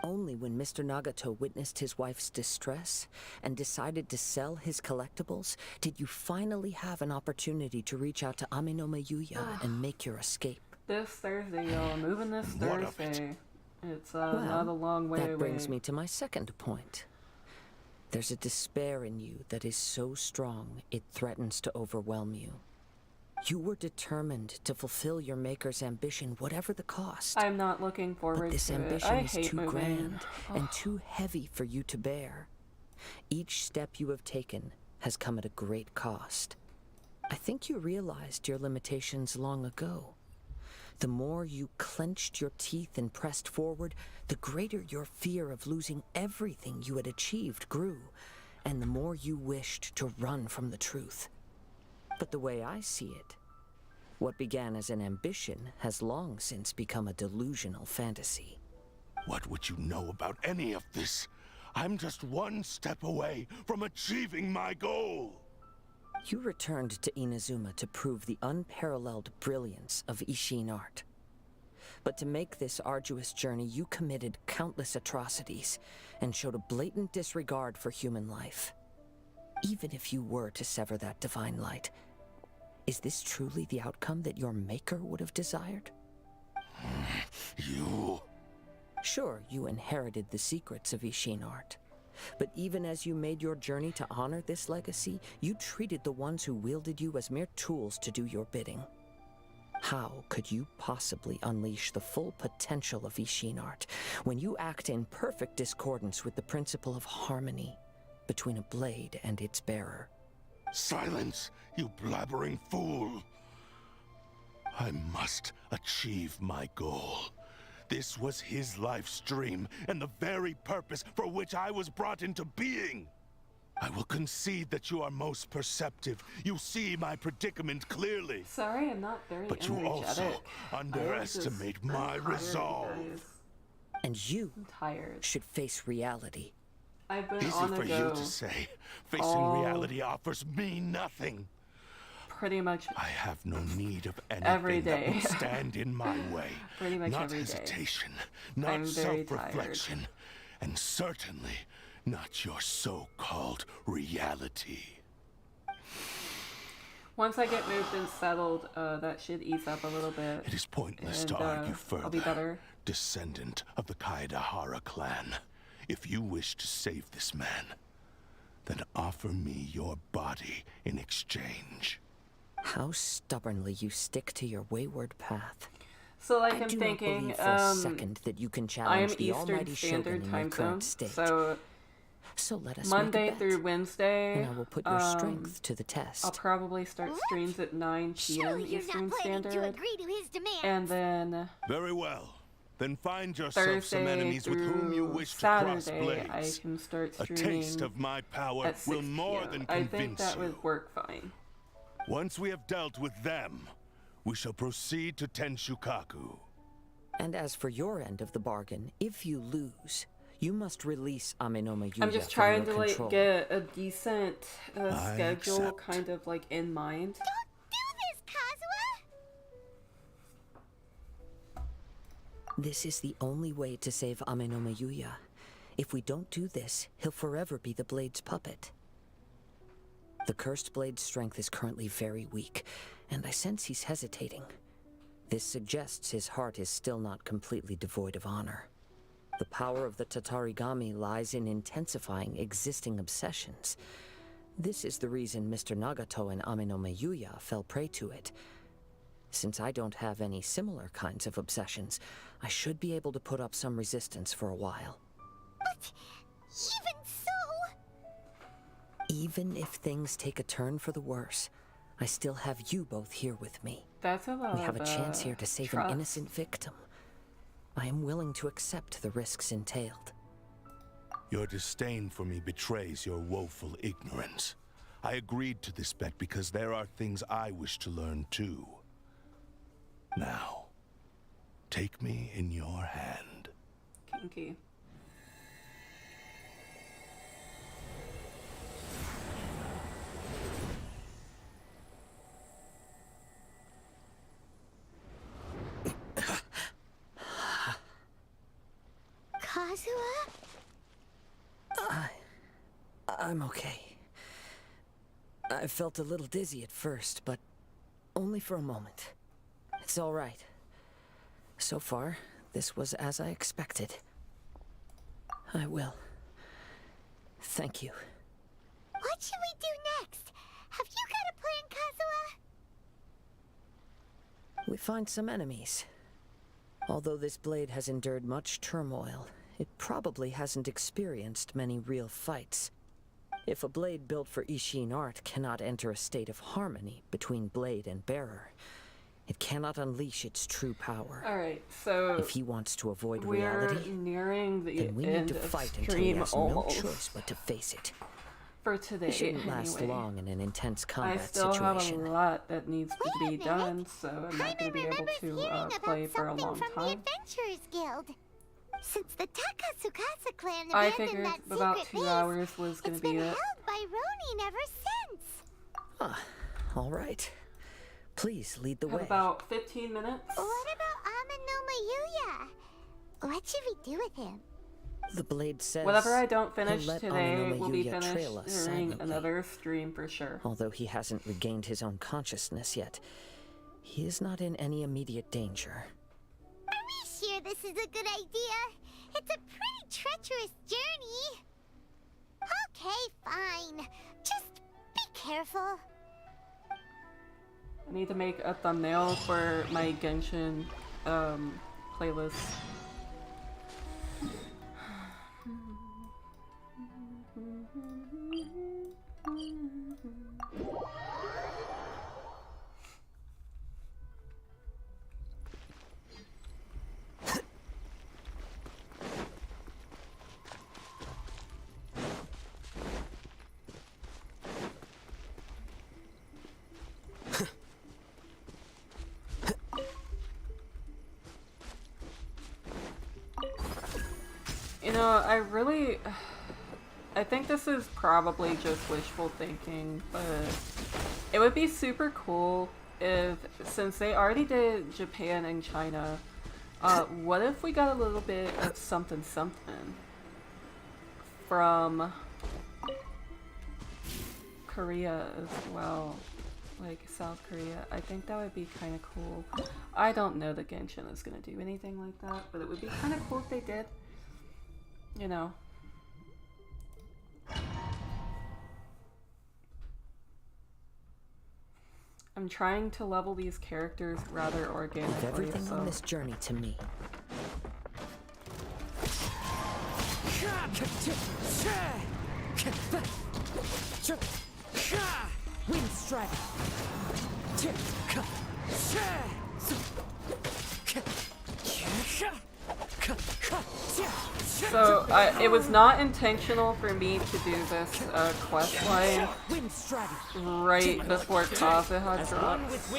Only when Mr. Nagato witnessed his wife's distress and decided to sell his collectibles did you finally have an opportunity to reach out to Amenoma Yuya and make your escape. This Thursday, y'all. Moving this Thursday. It's not a long way away. That brings me to my second point. There's a despair in you that is so strong it threatens to overwhelm you. You were determined to fulfill your maker's ambition, whatever the cost. I'm not looking forward to it. But this ambition is too grand and too heavy for you to bear. Each step you have taken has come at a great cost. I think you realized your limitations long ago. The more you clenched your teeth and pressed forward, the greater your fear of losing everything you had achieved grew, and the more you wished to run from the truth. But the way I see it, what began as an ambition has long since become a delusional fantasy. What would you know about any of this? I'm just one step away from achieving my goal. You returned to Inazuma to prove the unparalleled brilliance of Ishin art. But to make this arduous journey, you committed countless atrocities and showed a blatant disregard for human life. Even if you were to sever that divine light, is this truly the outcome that your maker would have desired? You... Sure, you inherited the secrets of Ishin art. But even as you made your journey to honor this legacy, you treated the ones who wielded you as mere tools to do your bidding. How could you possibly unleash the full potential of Ishin art when you act in perfect discordance with the principle of harmony between a blade and its bearer? Silence, you blabbering fool! I must achieve my goal. This was his life's dream, and the very purpose for which I was brought into being. I will concede that you are most perceptive. You see my predicament clearly. Sorry, I'm not very But you also underestimate my resolve. And you should face reality. I've been Easy on the for go you to say. Facing reality offers me nothing. pretty much I have no need of every anything that day. would stand in my way. Pretty much not every day. hesitation, I'm not very self-reflection, and certainly not your so-called reality. Once I get moved and settled, that should ease up a little bit. It is pointless and, to argue further. I'll be better. Descendant of the Kaedahara clan, if you wish to save this man, then offer me your body in exchange. How stubbornly you stick to your wayward path. So, like, I I'm do thinking, not believe for a second that you can I'm challenge the Eastern almighty Shogun Standard in Time your Zone, current state. so let us Monday make a bet, through Wednesday, and I will put your strength to the test. I'll probably start streams at 9 p.m. Surely you're Eastern not planning to Standard, agree to his demands. and then Very well. Then find yourself Thursday some enemies with whom you through wish to cross Saturday, blades. I can start A streaming taste of my power at 6 will more p.m. than I convince think that you. would work fine. Once we have dealt with them, we shall proceed to Tenshukaku. And as for your end of the bargain, if you lose, you must release Amenoma Yuya I'm just from trying your to, like, control. get a decent I schedule accept. kind of, like, in mind. Don't do this, Kazuha! This is the only way to save Amenoma Yuya. If we don't do this, he'll forever be the Blade's puppet. The Cursed Blade's strength is currently very weak, and I sense he's hesitating. This suggests his heart is still not completely devoid of honor. The power of the Tatarigami lies in intensifying existing obsessions. This is the reason Mr. Nagato and Ame no Miyuya fell prey to it. Since I don't have any similar kinds of obsessions, I should be able to put up some resistance for a while. But even so... Even if things take a turn for the worse, I still have you both here with me. That's a lot We have of, a chance here to save trust. an innocent victim. I am willing to accept the risks entailed. Your disdain for me betrays your woeful ignorance. I agreed to this bet because there are things I wish to learn too. Now, take me in your hand. Kinky. Kazuha? I'm okay. I felt a little dizzy at first, but only for a moment. It's all right. So far, this was as I expected. I will. Thank you. What should we do next? Have you got a plan, Kazuha? We find some enemies. Although this blade has endured much turmoil, it probably hasn't experienced many real fights. If a blade built for Ishin art cannot enter a state of harmony between blade and bearer, it cannot unleash its true power. Alright, so If he wants to avoid we're reality, nearing the then we need end to of fight until he stream has no almost choice but to face it. for today. He shouldn't last anyway. long in an intense I combat still have situation. a lot that needs to Wait a be minute. done, so I'm not going to be able remembers to hearing play about for a something long from the time. Adventurers Guild. Since the Takasukasa clan I abandoned figured that about secret 2 base, hours was going it's to be been it. held by Ronin ever since. Ah, all right. Please lead the Have way. about 15 minutes. What about Ame no Miyuya? What should we do with him? The blade says Whatever I don't finish he'll let today Ame no will be Miyuya finished trail us during silently. another stream for sure. Although he hasn't regained his own consciousness yet, he is not in any immediate danger. Are we sure this is a good idea? It's a pretty treacherous journey. Okay, fine. Just be careful. I need to make a thumbnail for my Genshin playlist. You know, I think this is probably just wishful thinking, but it would be super cool if, since they already did Japan and China, what if we got a little bit of something from Korea as well, like South Korea? I think that would be kind of cool. I don't know that Genshin is going to do anything like that, but it would be kind of cool if they did. You know. I'm trying to level these characters rather organically. Leave everything so. on this journey to me. Wind strike. So, it was not intentional for me to do this quest line right before Kazuha drops.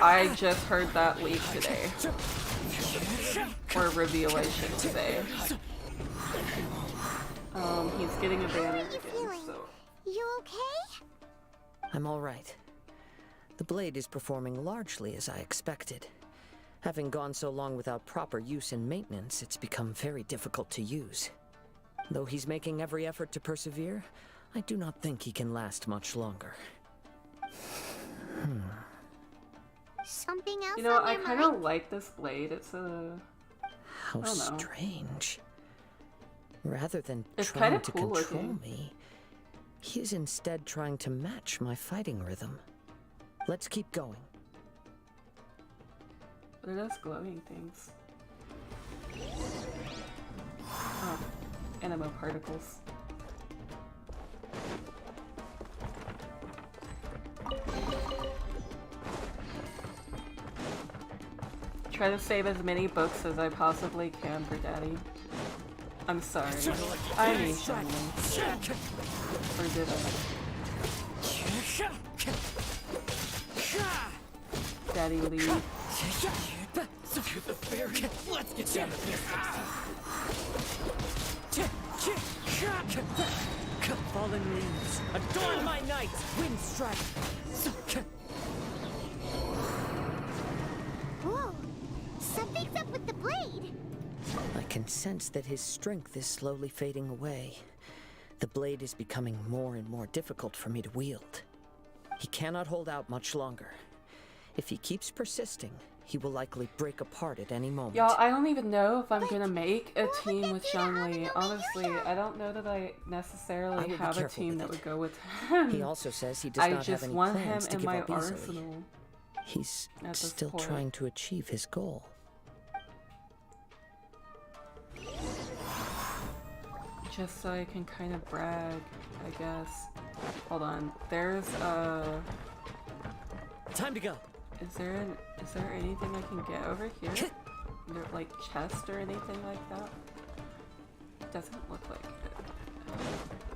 I just heard that leak today. Or revelation today. He's getting a banner again, so... You okay? I'm all right. The blade is performing largely as I expected. Having gone so long without proper use and maintenance, it's become very difficult to use. Though he's making every effort to persevere, I do not think he can last much longer. Something else You know, on I your kind mind? of like this blade. It's a... How I don't know. strange. Rather than It's trying kinda to cool control looking. me, he is instead trying to match my fighting rhythm. Let's keep going. What are those glowing things? Oh, animo particles. Try to save as many books as I possibly can for Daddy. I'm sorry. I need someone. Forgive us. Daddy leave. Let's get down to business. Fallen leaves, adorn my night! Wind strike! Whoa! Something's up with the blade! I can sense that his strength is slowly fading away. The blade is becoming more and more difficult for me to wield. He cannot hold out much longer. If he keeps persisting, he will likely break apart at any moment. Y'all, I don't even know if I'm gonna make a team with Zhongli. Honestly, I don't know that I necessarily would be have a careful team with that it. would go with him. He also says he does I not have just any want him plans to in give my up easily. arsenal. He's at this still point. trying to achieve his goal. Just so I can kind of brag, I guess. Hold on. There's Time to go. Is there anything I can get over here? There, like chest or anything like that? Doesn't look like it.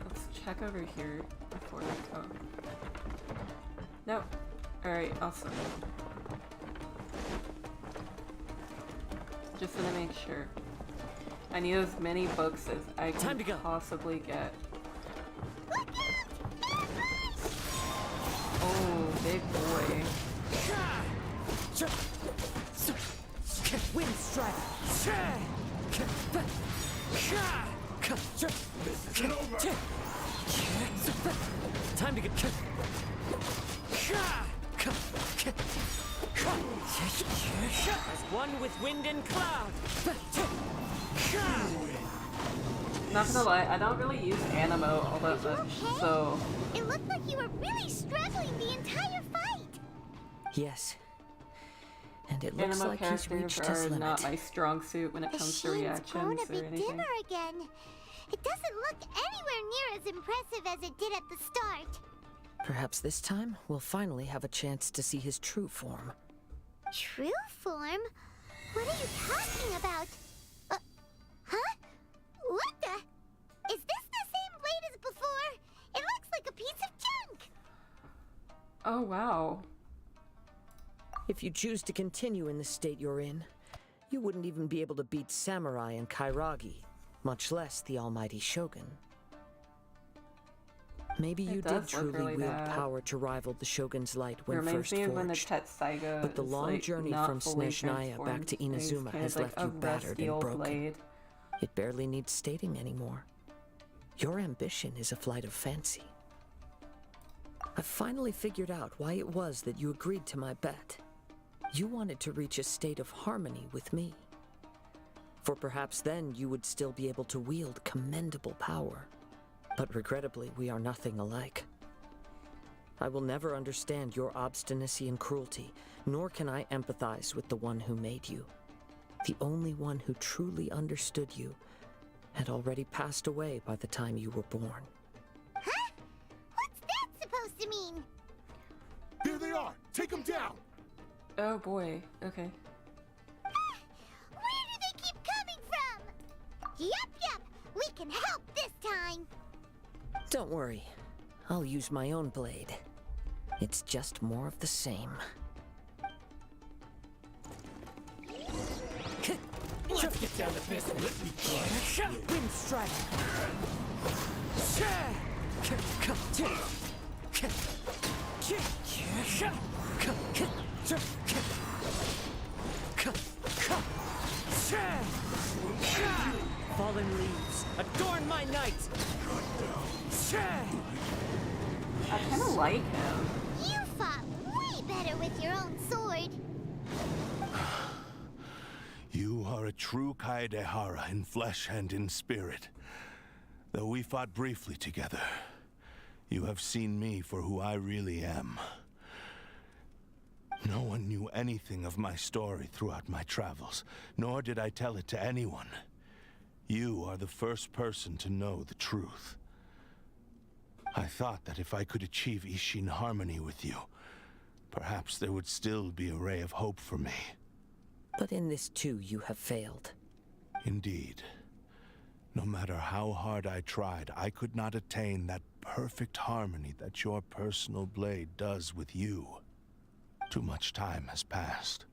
Let's check over here before we go. Nope. Alright, awesome. Just gonna make sure. I need as many books as I can possibly get. Oh, big boy. Wind strike! Time to get. As one with wind and cloud. Not gonna lie, I don't really use animo all that much, so It looked like you were really struggling the entire fight! Yes. And it looks animo like he's characters reached his are limit. not my strong suit when it The comes to shade's grown reactions a or bit anything. dimmer again. It doesn't look anywhere near as impressive as it did at the start. Perhaps this time we'll finally have a chance to see his true form. True form? What are you talking about? Huh? What the? Is this the same blade as before? It looks like a piece of junk! Oh wow. If you choose to continue in the state you're in, you wouldn't even be able to beat Samurai and Kairagi, much less the almighty Shogun. Maybe you did does look truly really wield bad. power to rival the Shogun's light It when reminds first me of when the forged. Tetsaiga But the is, long like, journey not from fully Snezhnaya back to transformed. It's Inazuma kind has of left like you a battered rusty and old broken. blade. It barely needs stating anymore. Your ambition is a flight of fancy. I've finally figured out why it was that you agreed to my bet. You wanted to reach a state of harmony with me. For perhaps then you would still be able to wield commendable power. But regrettably, we are nothing alike. I will never understand your obstinacy and cruelty, nor can I empathize with the one who made you. The only one who truly understood you had already passed away by the time you were born. Huh? What's that supposed to mean? There they are! Take them down! Oh boy, okay. Where do they keep coming from? Yup, we can help this time. Don't worry, I'll use my own blade. It's just more of the same. Let's get down to business. Wind strike! Fallen leaves, adorn my night! I kind of like him. You fought way better with your own sword. You are a true Kaedehara in flesh and in spirit. Though we fought briefly together, you have seen me for who I really am. No one knew anything of my story throughout my travels, nor did I tell it to anyone. You are the first person to know the truth. I thought that if I could achieve Ishin harmony with you, perhaps there would still be a ray of hope for me. But in this too, you have failed. Indeed. No matter how hard I tried, I could not attain that perfect harmony that your personal blade does with you. Too much time has passed.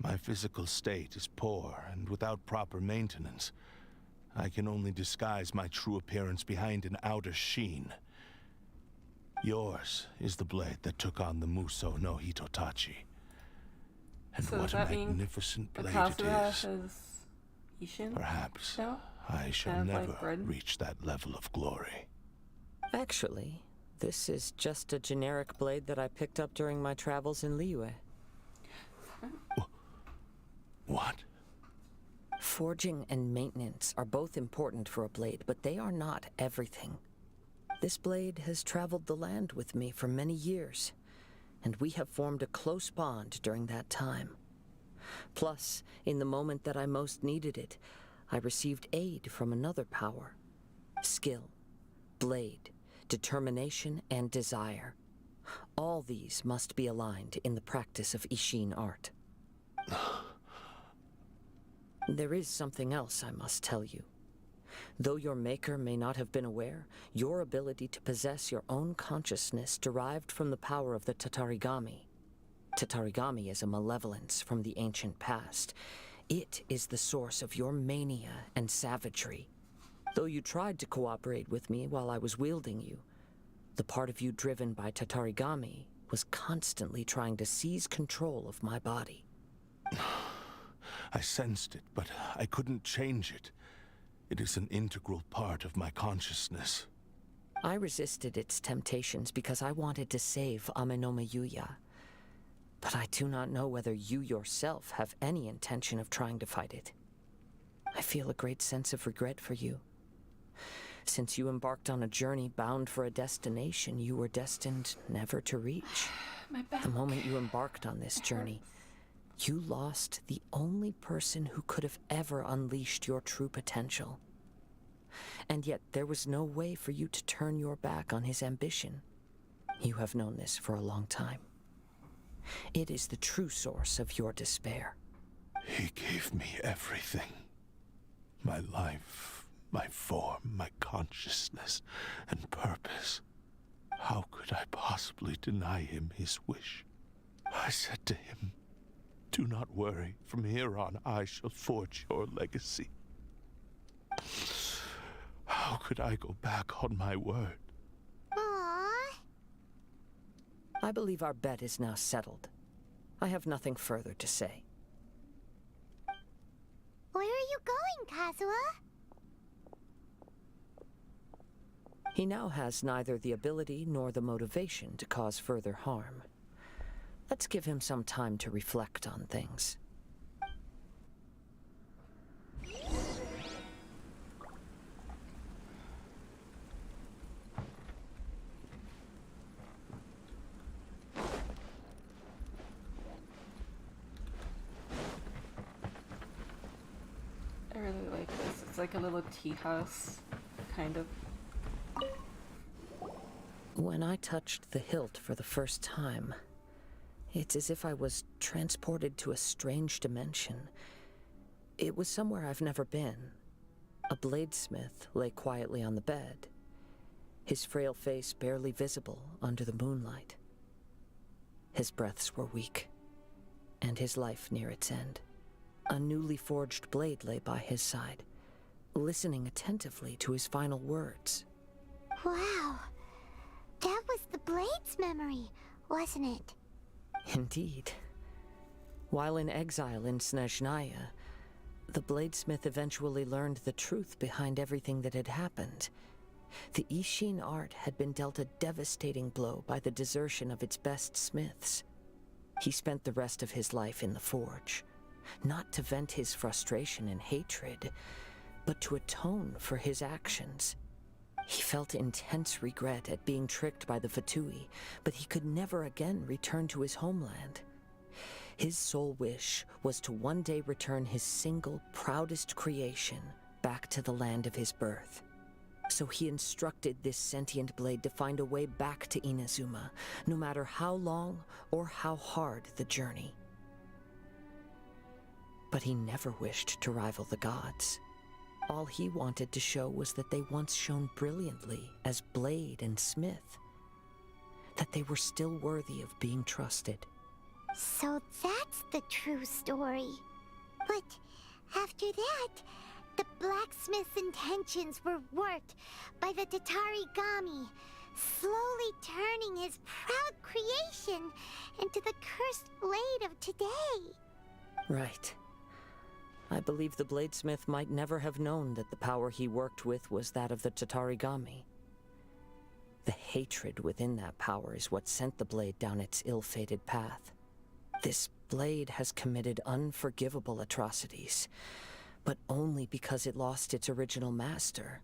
My physical state is poor, and without proper maintenance, I can only disguise my true appearance behind an outer sheen. Yours is the blade that took on the Muso no Hitotachi. And So what does a that mean magnificent blade it Kazuha is. is Ishin? Perhaps No? I shall Kind of like never Red? reach that level of glory. Actually, this is just a generic blade that I picked up during my travels in Liyue. What? Forging and maintenance are both important for a blade, but they are not everything. This blade has traveled the land with me for many years, and we have formed a close bond during that time. Plus, in the moment that I most needed it, I received aid from another power. Skill, blade, determination, and desire. All these must be aligned in the practice of Ishin art. There is something else I must tell you. Though your maker may not have been aware, your ability to possess your own consciousness derived from the power of the Tatarigami. Tatarigami is a malevolence from the ancient past. It is the source of your mania and savagery. Though you tried to cooperate with me while I was wielding you, the part of you driven by Tatarigami was constantly trying to seize control of my body. I sensed it, but I couldn't change it. It is an integral part of my consciousness. I resisted its temptations because I wanted to save Amenoma Yuya. But I do not know whether you yourself have any intention of trying to fight it. I feel a great sense of regret for you. Since you embarked on a journey bound for a destination you were destined never to reach. My back. The moment you embarked on this journey, you lost the only person who could have ever unleashed your true potential. And yet there was no way for you to turn your back on his ambition. You have known this for a long time. It is the true source of your despair. He gave me everything. My life, my form, my consciousness, and purpose. How could I possibly deny him his wish? I said to him, "Do not worry. From here on, I shall forge your legacy." How could I go back on my word? Aww. I believe our bet is now settled. I have nothing further to say. Where are you going, Kazuha? He now has neither the ability nor the motivation to cause further harm. Let's give him some time to reflect on things. I really like this. It's like a little tea house, kind of. When I touched the hilt for the first time, it's as if I was transported to a strange dimension. It was somewhere I've never been. A bladesmith lay quietly on the bed, his frail face barely visible under the moonlight. His breaths were weak, and his life near its end. A newly forged blade lay by his side, listening attentively to his final words. Wow. That was the Blade's memory, wasn't it? Indeed. While in exile in Snezhnaya, the bladesmith eventually learned the truth behind everything that had happened. The Ishin art had been dealt a devastating blow by the desertion of its best smiths. He spent the rest of his life in the forge, not to vent his frustration and hatred, but to atone for his actions. He felt intense regret at being tricked by the Fatui, but he could never again return to his homeland. His sole wish was to one day return his single, proudest creation back to the land of his birth. So he instructed this sentient blade to find a way back to Inazuma, no matter how long or how hard the journey. But he never wished to rival the gods. All he wanted to show was that they once shone brilliantly as blade and smith, that they were still worthy of being trusted. So that's the true story. But after that, the blacksmith's intentions were warped by the Tatarigami, slowly turning his proud creation into the cursed blade of today. Right. I believe the bladesmith might never have known that the power he worked with was that of the Tatarigami. The hatred within that power is what sent the blade down its ill-fated path. This blade has committed unforgivable atrocities, but only because it lost its original master.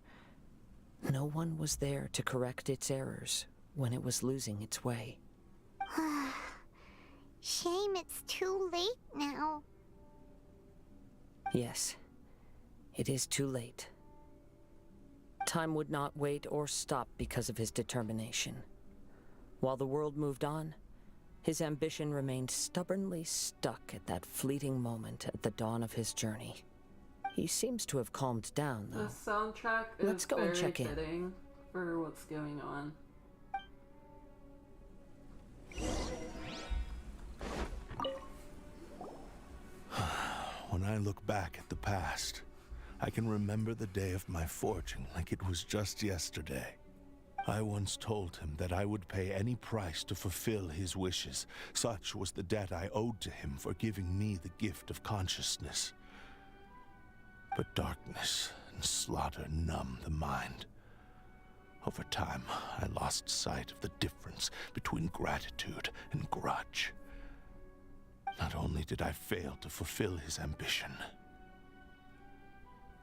No one was there to correct its errors when it was losing its way. Shame it's too late now. Yes, it is too late. Time would not wait or stop because of his determination. While the world moved on, his ambition remained stubbornly stuck at that fleeting moment at the dawn of his journey. He seems to have calmed down, though. The soundtrack Let's is go very and check in. fitting for what's going on. When I look back at the past, I can remember the day of my forging like it was just yesterday. I once told him that I would pay any price to fulfill his wishes. Such was the debt I owed to him for giving me the gift of consciousness. But darkness and slaughter numb the mind. Over time, I lost sight of the difference between gratitude and grudge. Not only did I fail to fulfill his ambition,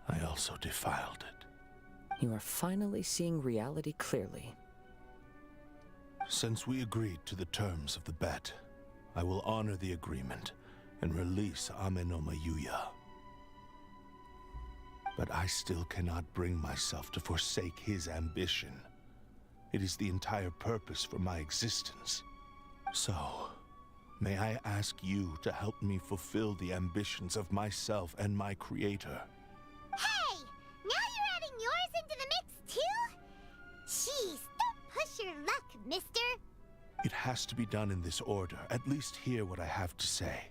I also defiled it. You are finally seeing reality clearly. Since we agreed to the terms of the bet, I will honor the agreement and release Amenoma Yuya. But I still cannot bring myself to forsake his ambition. It is the entire purpose for my existence. So, may I ask you to help me fulfill the ambitions of myself and my creator? Hey! Now you're adding yours into the mix, too? Jeez, don't push your luck, mister. It has to be done in this order. At least hear what I have to say.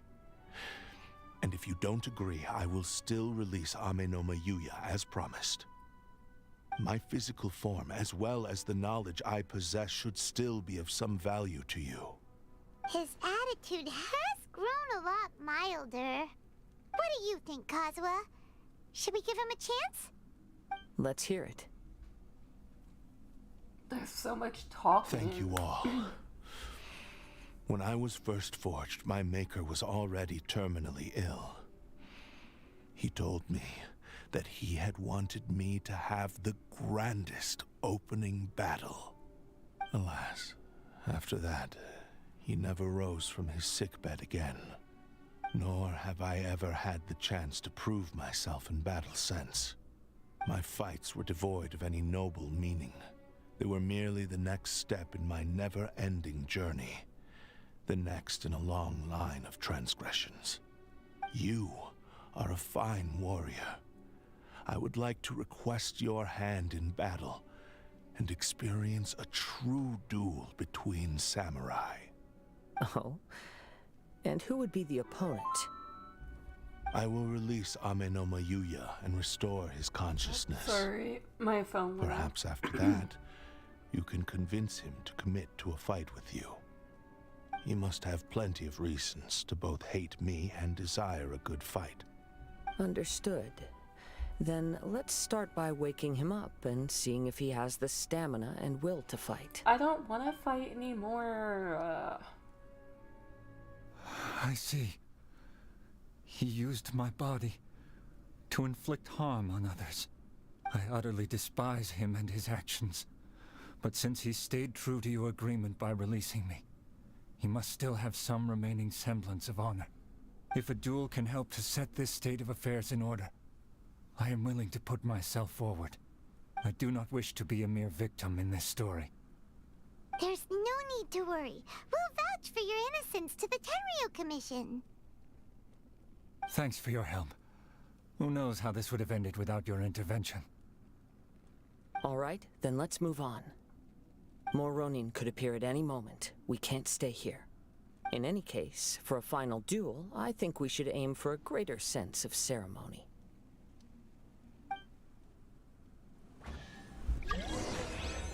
And if you don't agree, I will still release Amenoma Yuya as promised. My physical form, as well as the knowledge I possess, should still be of some value to you. His attitude has grown a lot milder. What do you think, Kazuha? Should we give him a chance? Let's hear it. There's so much talking. Thank you all. When I was first forged, my maker was already terminally ill. He told me that he had wanted me to have the grandest opening battle. Alas, after that, he never rose from his sickbed again. Nor have I ever had the chance to prove myself in battle since. My fights were devoid of any noble meaning. They were merely the next step in my never-ending journey. The next in a long line of transgressions. You are a fine warrior. I would like to request your hand in battle and experience a true duel between samurai. Oh? And who would be the opponent? I will release Amenoma Yuya and restore his consciousness. Sorry, my phone went off. Perhaps after that, you can convince him to commit to a fight with you. You must have plenty of reasons to both hate me and desire a good fight. Understood. Then let's start by waking him up and seeing if he has the stamina and will to fight. I don't want to fight anymore. I see. He used my body to inflict harm on others. I utterly despise him and his actions. But since he stayed true to your agreement by releasing me, he must still have some remaining semblance of honor. If a duel can help to set this state of affairs in order, I am willing to put myself forward. I do not wish to be a mere victim in this story. There's no need to worry. We'll vouch for your innocence to the Tenryo Commission. Thanks for your help. Who knows how this would have ended without your intervention? All right, then let's move on. More Ronin could appear at any moment. We can't stay here. In any case, for a final duel, I think we should aim for a greater sense of ceremony.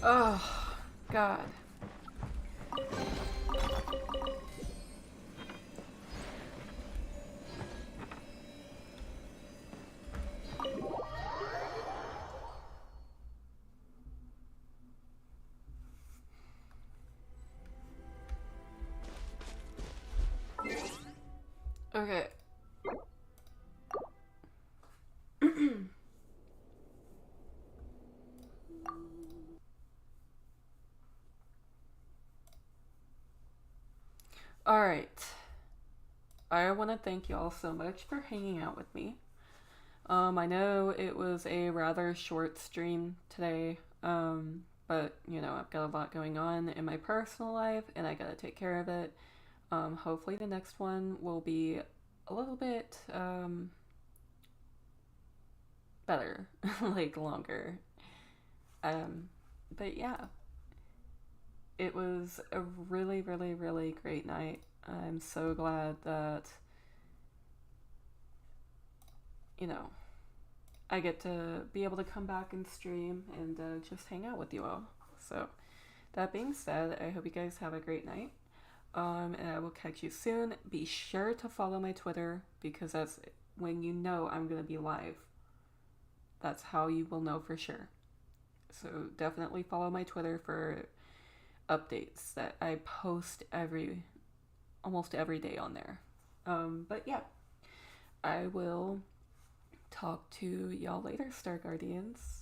Oh, God. Okay. All right. I want to thank you all so much for hanging out with me. I know it was a rather short stream today, but you know, I've got a lot going on in my personal life and I gotta take care of it. Hopefully the next one will be a little bit better, like longer. But yeah, it was a really, really, really great night. I'm so glad that, you know, I get to be able to come back and stream and just hang out with you all. So that being said, I hope you guys have a great night. And I will catch you soon. Be sure to follow my Twitter because that's when you know I'm going to be live. That's how you will know for sure. So definitely follow my Twitter for updates that I post almost every day on there. But yeah, I will talk to y'all later, Star Guardians.